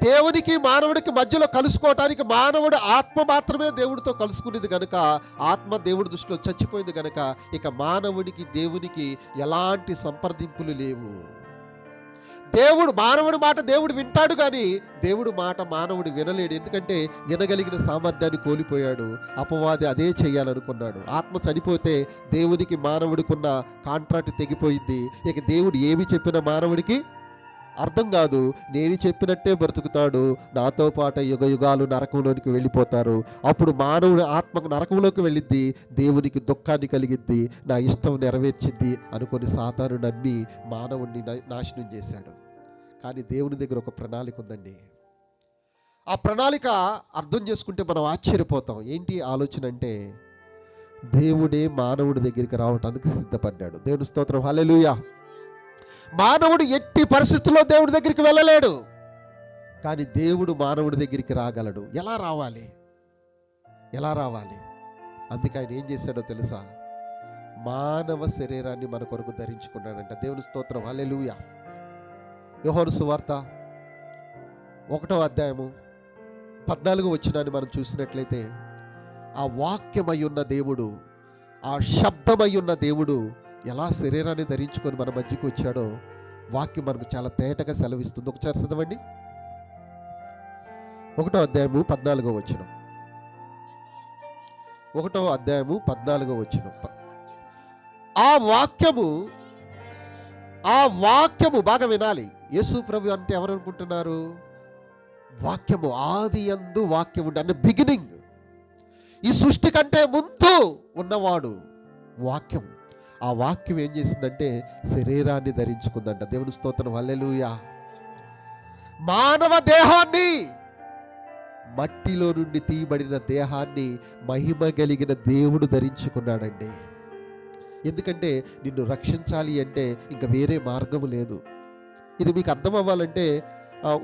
దేవునికి మానవుడికి మధ్యలో కలుసుకోవటానికి మానవుడు ఆత్మ మాత్రమే దేవుడితో కలుసుకునేది కనుక, ఆత్మ దేవుడి దృష్టిలో చచ్చిపోయింది కనుక ఇక మానవునికి దేవునికి ఎలాంటి సంప్రదింపులు లేవు. దేవుడు మానవుడి మాట దేవుడు వింటాడు, కానీ దేవుడు మాట మానవుడు వినలేడు. ఎందుకంటే వినగలిగిన సామర్థ్యాన్ని కోల్పోయాడు. అపవాది అదే చేయాలనుకున్నాడు. ఆత్మ చనిపోతే దేవునికి మానవుడికున్న కాంట్రాక్ట్ తెగిపోయింది. ఇక దేవుడు ఏమి చెప్పినా మానవుడికి అర్థం కాదు. నేను చెప్పినట్టే బ్రతుకుతాడు, నాతో పాటు యుగ యుగాలు నరకంలోనికి వెళ్ళిపోతారు. అప్పుడు మానవుడి ఆత్మకు నరకంలోకి వెళ్ళిద్ది, దేవునికి దుఃఖాన్ని కలిగిద్ది, నా ఇష్టం నెరవేర్చిద్ది అనుకొని సాతాను నమ్మి మానవుడిని నాశనం చేశాడు. కానీ దేవుని దగ్గర ఒక ప్రణాళిక ఉందండి. ఆ ప్రణాళిక అర్థం చేసుకుంటే మనం ఆశ్చర్యపోతాం. ఏంటి ఆలోచన అంటే, దేవుడే మానవుడి దగ్గరికి రావటానికి సిద్ధపడ్డాడు. దేవుని స్తోత్రం, హల్లెలూయా. మానవుడు ఎట్టి పరిస్థితుల్లో దేవుడి దగ్గరికి వెళ్ళలేడు, కానీ దేవుడు మానవుడి దగ్గరికి రాగలడు. ఎలా రావాలి? ఎలా రావాలి? అందుకే ఆయన ఏం చేశాడో తెలుసా? మానవ శరీరాన్ని మన కొరకు ధరించుకున్నాడంట. దేవుని స్తోత్రం, హల్లెలూయా. యోహాను సువార్త 1వ అధ్యాయము 14వ వచనాన్ని మనం చూసినట్లయితే, ఆ వాక్యమై ఉన్న దేవుడు, ఆ శబ్దమై ఉన్న దేవుడు ఎలా శరీరాన్ని ధరించుకొని మన మధ్యకి వచ్చాడో వాక్యం మనకు చాలా తేటగా సెలవిస్తుంది. ఒకసారి చదవండి. 1వ అధ్యాయము 14వ వచనం. 1వ అధ్యాయము 14వ వచనం. ఆ వాక్యము బాగా వినాలి. యేసు ప్రభు అంటే ఎవరు అనుకుంటున్నారు? వాక్యము. ఆది యందు వాక్యము అంటే బిగినింగ్. ఈ సృష్టి కంటే ముందు ఉన్నవాడు వాక్యం. ఆ వాక్యం ఏం చేసిందంటే శరీరాన్ని ధరించుకుందంట. దేవుని స్తోత్రం, హల్లెలూయా. మానవ దేహాన్ని, మట్టిలో నుండి తీయబడిన దేహాన్ని మహిమ కలిగిన దేవుడు ధరించుకున్నాడండి. ఎందుకంటే నిన్ను రక్షించాలి అంటే ఇంకా వేరే మార్గము లేదు. ఇది మీకు అర్థం అవ్వాలంటే,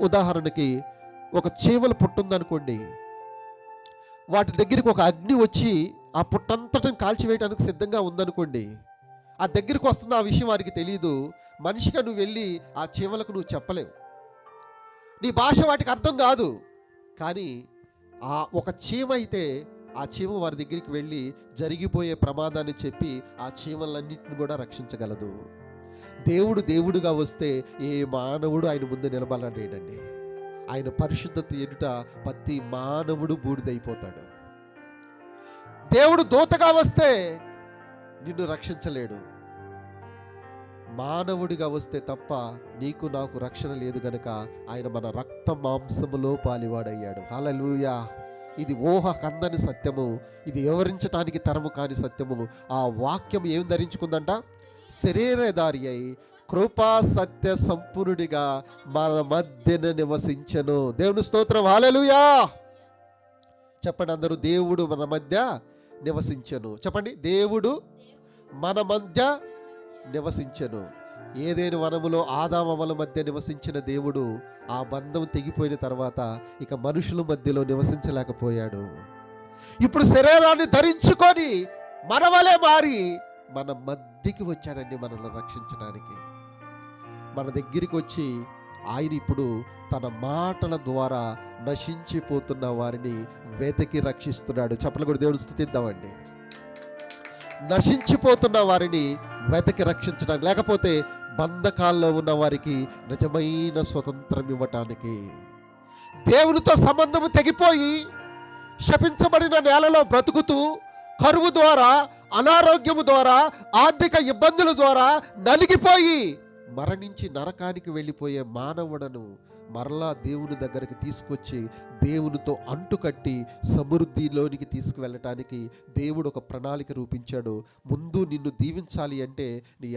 ఉదాహరణకి ఒక చీమల పుట్ట ఉందనుకోండి, వాటి దగ్గరికి ఒక అగ్ని వచ్చి ఆ పుట్టంతటిని కాల్చివేయడానికి సిద్ధంగా ఉందనుకోండి, ఆ దగ్గరికి వస్తున్న ఆ విషయం వారికి తెలియదు. మనిషిగా నువ్వు వెళ్ళి ఆ చీమలకు నువ్వు చెప్పలేవు, నీ భాష వాటికి అర్థం కాదు. కానీ ఆ ఒక చీమ అయితే ఆ చీమ వారి దగ్గరికి వెళ్ళి జరిగిపోయే ప్రమాదాన్ని చెప్పి ఆ చీమలన్నింటిని కూడా రక్షించగలదు. దేవుడు దేవుడుగా వస్తే ఏ మానవుడు ఆయన ముందు నిలబడలేడండి. ఆయన పరిశుద్ధత ఎదుట ప్రతి మానవుడు బూడిదైపోతాడు. దేవుడు దూతగా వస్తే నిన్ను రక్షించలేడు. మానవుడిగా వస్తే తప్ప నీకు నాకు రక్షణ లేదు గనక ఆయన మన రక్త మాంసములో పాలివాడయ్యాడు. హల్లెలూయా. ఇది ఊహ కందని సత్యము, ఇది వివరించడానికి తరము కాని సత్యము. ఆ వాక్యం ఏం ధరించుకుందంట? శరీరధారి అయి కృపా సత్య సంపూర్ణుడిగా మన మధ్యన నివసించెను. దేవుని స్తోత్రం, హల్లెలూయా. చెప్పండి అందరూ, దేవుడు మన మధ్య నివసించెను. చెప్పండి, దేవుడు మన మధ్య నివసించెను. ఏదైనా వనములో ఆదామవల మధ్య నివసించిన దేవుడు ఆ బంధం తెగిపోయిన తర్వాత ఇక మనుషుల మధ్యలో నివసించలేకపోయాడు. ఇప్పుడు శరీరాన్ని ధరించుకొని మన వలె మారి మన మధ్యకి వచ్చాడండి మనల్ని రక్షించడానికి. మన దగ్గరికి వచ్చి ఆయన ఇప్పుడు తన మాటల ద్వారా నశించిపోతున్న వారిని వెతికి రక్షిస్తున్నాడు. చెప్పలు కూడా దేవుడు స్తుతిద్దామండి. నశించిపోతున్న వారిని వెతికి రక్షించడానికి, లేకపోతే బంధకాల్లో ఉన్న వారికి నిజమైన స్వతంత్రం ఇవ్వటానికి. దేవునితో సంబంధము తెగిపోయి శపించబడిన నేలలో బ్రతుకుతూ కరువు ద్వారా, అనారోగ్యము ద్వారా, ఆర్థిక ఇబ్బందుల ద్వారా నలిగిపోయి మరణించి నరకానికి వెళ్ళిపోయే మానవుడను మరలా దేవుని దగ్గరికి తీసుకొచ్చి దేవునితో అంటుకట్టి సమృద్ధిలోనికి తీసుకువెళ్ళటానికి దేవుడు ఒక ప్రణాళిక రూపించాడు. ముందు నిన్ను దీవించాలి అంటే నీ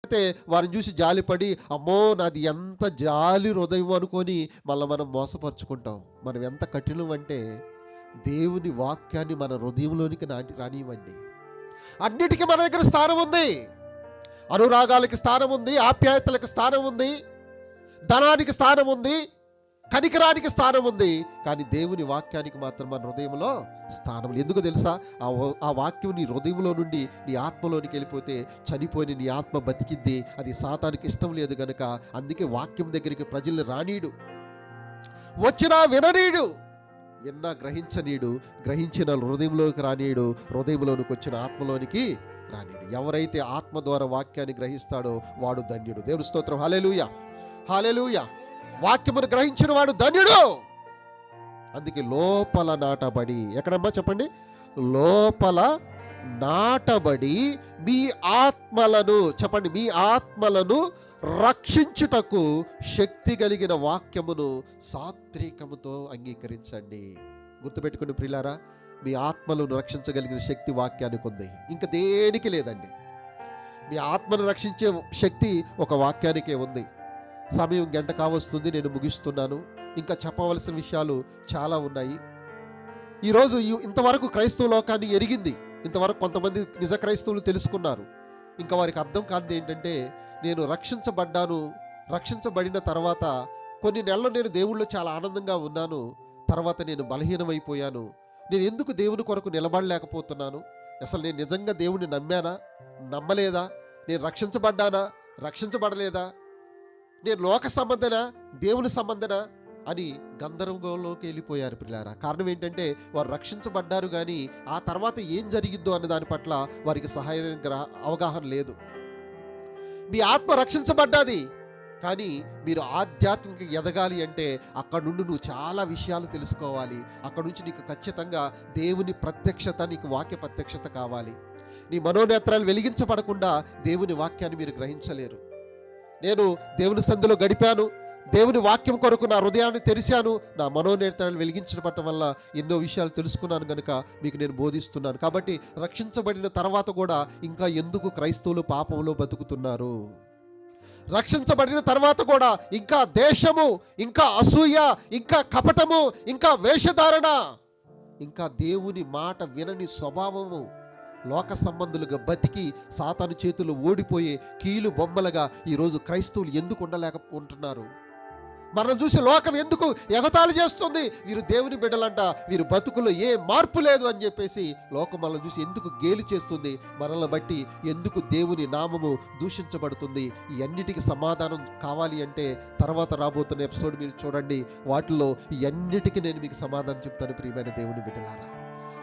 అయితే వారిని చూసి జాలిపడి అమ్మో నాది ఎంత జాలి హృదయం అనుకొని మళ్ళీ మనం మోసపరుచుకుంటాం. మనం ఎంత కఠినం అంటే దేవుని వాక్యాన్ని మన హృదయంలోనికి రానివ్వండి. అన్నిటికీ మన దగ్గర స్థానం ఉంది. అనురాగాలకి స్థానం ఉంది, ఆప్యాయతలకు స్థానం ఉంది, ధనానికి స్థానం ఉంది, కనికరానికి స్థానం ఉంది. కానీ దేవుని వాక్యానికి మాత్రం మన హృదయంలో స్థానం. ఎందుకు తెలుసా? ఆ వాక్యం నీ హృదయంలో నుండి నీ ఆత్మలోనికి వెళ్ళిపోతే చనిపోయిన నీ ఆత్మ బతికిద్ది. అది సాతానికి ఇష్టం లేదు గనుక అందుకే వాక్యం దగ్గరికి ప్రజల్ని రానీడు, వచ్చినా విననీడు, విన్నా గ్రహించనీడు, గ్రహించిన హృదయంలోకి రానీడు, హృదయంలోనికి వచ్చిన ఆత్మలోనికి రానీడు. ఎవరైతే ఆత్మ ద్వారా వాక్యాన్ని గ్రహిస్తాడో వాడు ధన్యుడు. దేవుని స్తోత్రం. హల్లెలూయా, హల్లెలూయా. వాక్యమును గ్రహించిన వాడు ధన్యుడు. అందుకే లోపల నాటబడి, ఎక్కడమ్మా చెప్పండి, లోపల నాటబడి మీ ఆత్మలను, చెప్పండి, మీ ఆత్మలను రక్షించుటకు శక్తి కలిగిన వాక్యమును సాత్వికముతో అంగీకరించండి. గుర్తుపెట్టుకుని ప్రియులారా, మీ ఆత్మలను రక్షించగలిగిన శక్తి వాక్యానికి ఉంది, ఇంకా దేనికి లేదండి. మీ ఆత్మను రక్షించే శక్తి ఒక వాక్యానికే ఉంది. సమయం గంట కావస్తుంది, నేను ముగిస్తున్నాను. ఇంకా చెప్పవలసిన విషయాలు చాలా ఉన్నాయి. ఈరోజు ఇంతవరకు క్రైస్తవ లోకాన్ని ఎరిగింది, ఇంతవరకు కొంతమంది నిజ క్రైస్తవులు తెలుసుకున్నారు. ఇంకా వారికి అర్థం కానిది ఏంటంటే, నేను రక్షించబడ్డాను, రక్షించబడిన తర్వాత కొన్ని నెలలు నేను దేవుళ్ళు చాలా ఆనందంగా ఉన్నాను, తర్వాత నేను బలహీనమైపోయాను. నేను ఎందుకు దేవుని కొరకు నిలబడలేకపోతున్నాను? అసలు నేను నిజంగా దేవుణ్ణి నమ్మానా, నమ్మలేదా? నేను రక్షించబడ్డానా, రక్షించబడలేదా? నేను లోక సంబంధనా, దేవుని సంబంధనా అని గందరగోళంలోకి వెళ్ళిపోయారు ప్రియులారా. కారణం ఏంటంటే, వారు రక్షించబడ్డారు కానీ ఆ తర్వాత ఏం జరిగిద్దో అన్న దాని పట్ల వారికి అవగాహన లేదు. మీ ఆత్మ రక్షించబడ్డాది, కానీ మీరు ఆధ్యాత్మిక ఎదగాలి అంటే అక్కడ నుండి నువ్వు చాలా విషయాలు తెలుసుకోవాలి. అక్కడ నుంచి నీకు ఖచ్చితంగా దేవుని ప్రత్యక్షత, నీకు వాక్య ప్రత్యక్షత కావాలి. నీ మనోనేత్రాలు వెలిగించబడకుండా దేవుని వాక్యాన్ని మీరు గ్రహించలేరు. నేను దేవుని సంధిలో గడిపాను, దేవుని వాక్యం కొరకు నా హృదయాన్ని తెరిచాను, నా మనోనేత్రాలు వెలిగించబడటం వల్ల ఎన్నో విషయాలు తెలుసుకున్నాను కనుక మీకు నేను బోధిస్తున్నాను. కాబట్టి రక్షించబడిన తర్వాత కూడా ఇంకా ఎందుకు క్రైస్తవులు పాపంలో బతుకుతున్నారు? రక్షించబడిన తర్వాత కూడా ఇంకా దేశము, ఇంకా అసూయ, ఇంకా కపటము, ఇంకా వేషధారణ, ఇంకా దేవుని మాట వినని స్వభావము, లోక సంబంధులుగా బతికి సాతాను చేతులు ఓడిపోయే కీలు బొమ్మలుగా ఈరోజు క్రైస్తవులు ఎందుకు ఉండలేకపోతున్నారు? మనం చూసి లోకం ఎందుకు ఎగతాళి చేస్తుంది? వీరు దేవుని బిడ్డలంట, వీరు బతుకుల్లో ఏ మార్పు లేదు అని చెప్పేసి లోకం మనల్ని చూసి ఎందుకు గేలి చేస్తుంది? మనల్ని బట్టి ఎందుకు దేవుని నామము దూషించబడుతుంది? ఈ అన్నిటికీ సమాధానం కావాలి అంటే తర్వాత రాబోతున్న ఎపిసోడ్ మీరు చూడండి, వాటిలో ఈ అన్నిటికీ నేను మీకు సమాధానం చెప్తాను. ప్రియమైన దేవుని బిడ్డలారా,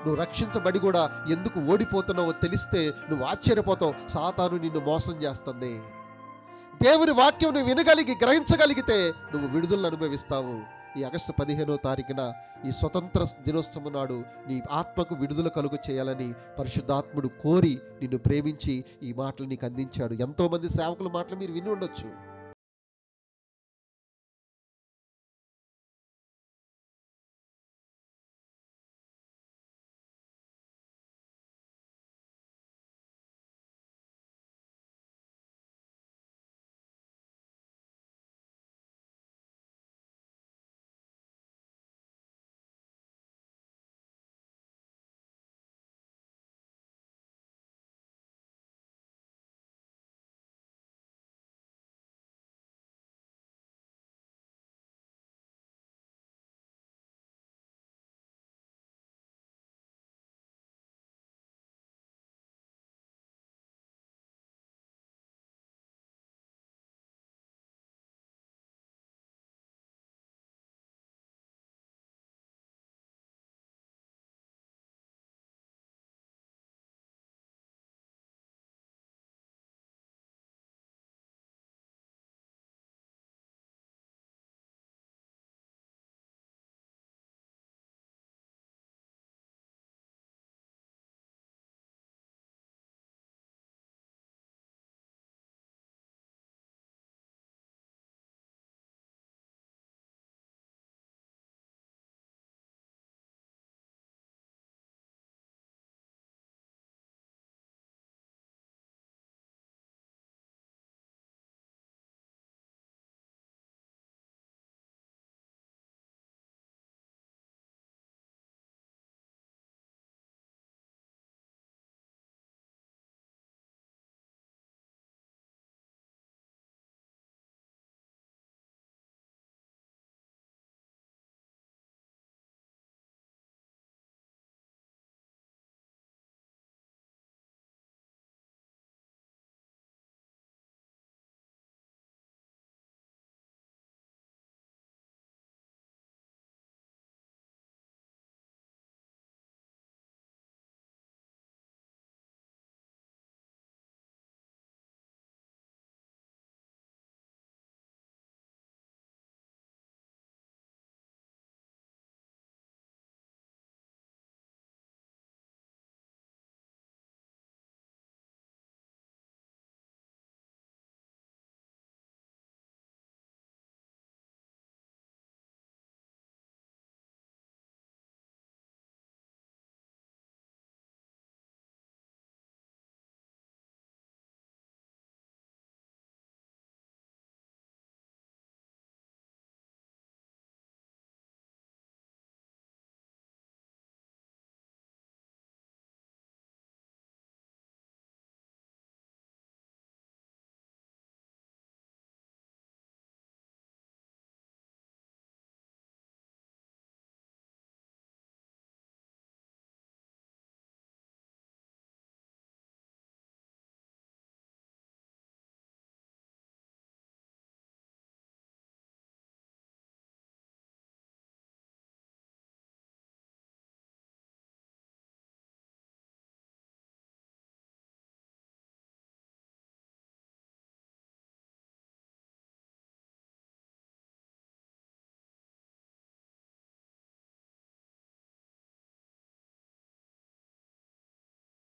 నువ్వు రక్షించబడి కూడా ఎందుకు ఓడిపోతున్నావో తెలిస్తే నువ్వు ఆశ్చర్యపోతావు. సాతాను నిన్ను మోసం చేస్తుంది. దేవుని వాక్యం నువ్వు వినగలిగి గ్రహించగలిగితే నువ్వు విడుదలను అనుభవిస్తావు. ఈ ఆగస్టు 15వ తారీఖున ఈ స్వతంత్ర దినోత్సవం నాడు నీ ఆత్మకు విడుదల కలుగు చేయాలని పరిశుద్ధాత్ముడు కోరి నిన్ను ప్రేమించి ఈ మాటలు నీకు అందించాడు. ఎంతోమంది సేవకుల మాటలు మీరు విని ఉండొచ్చు.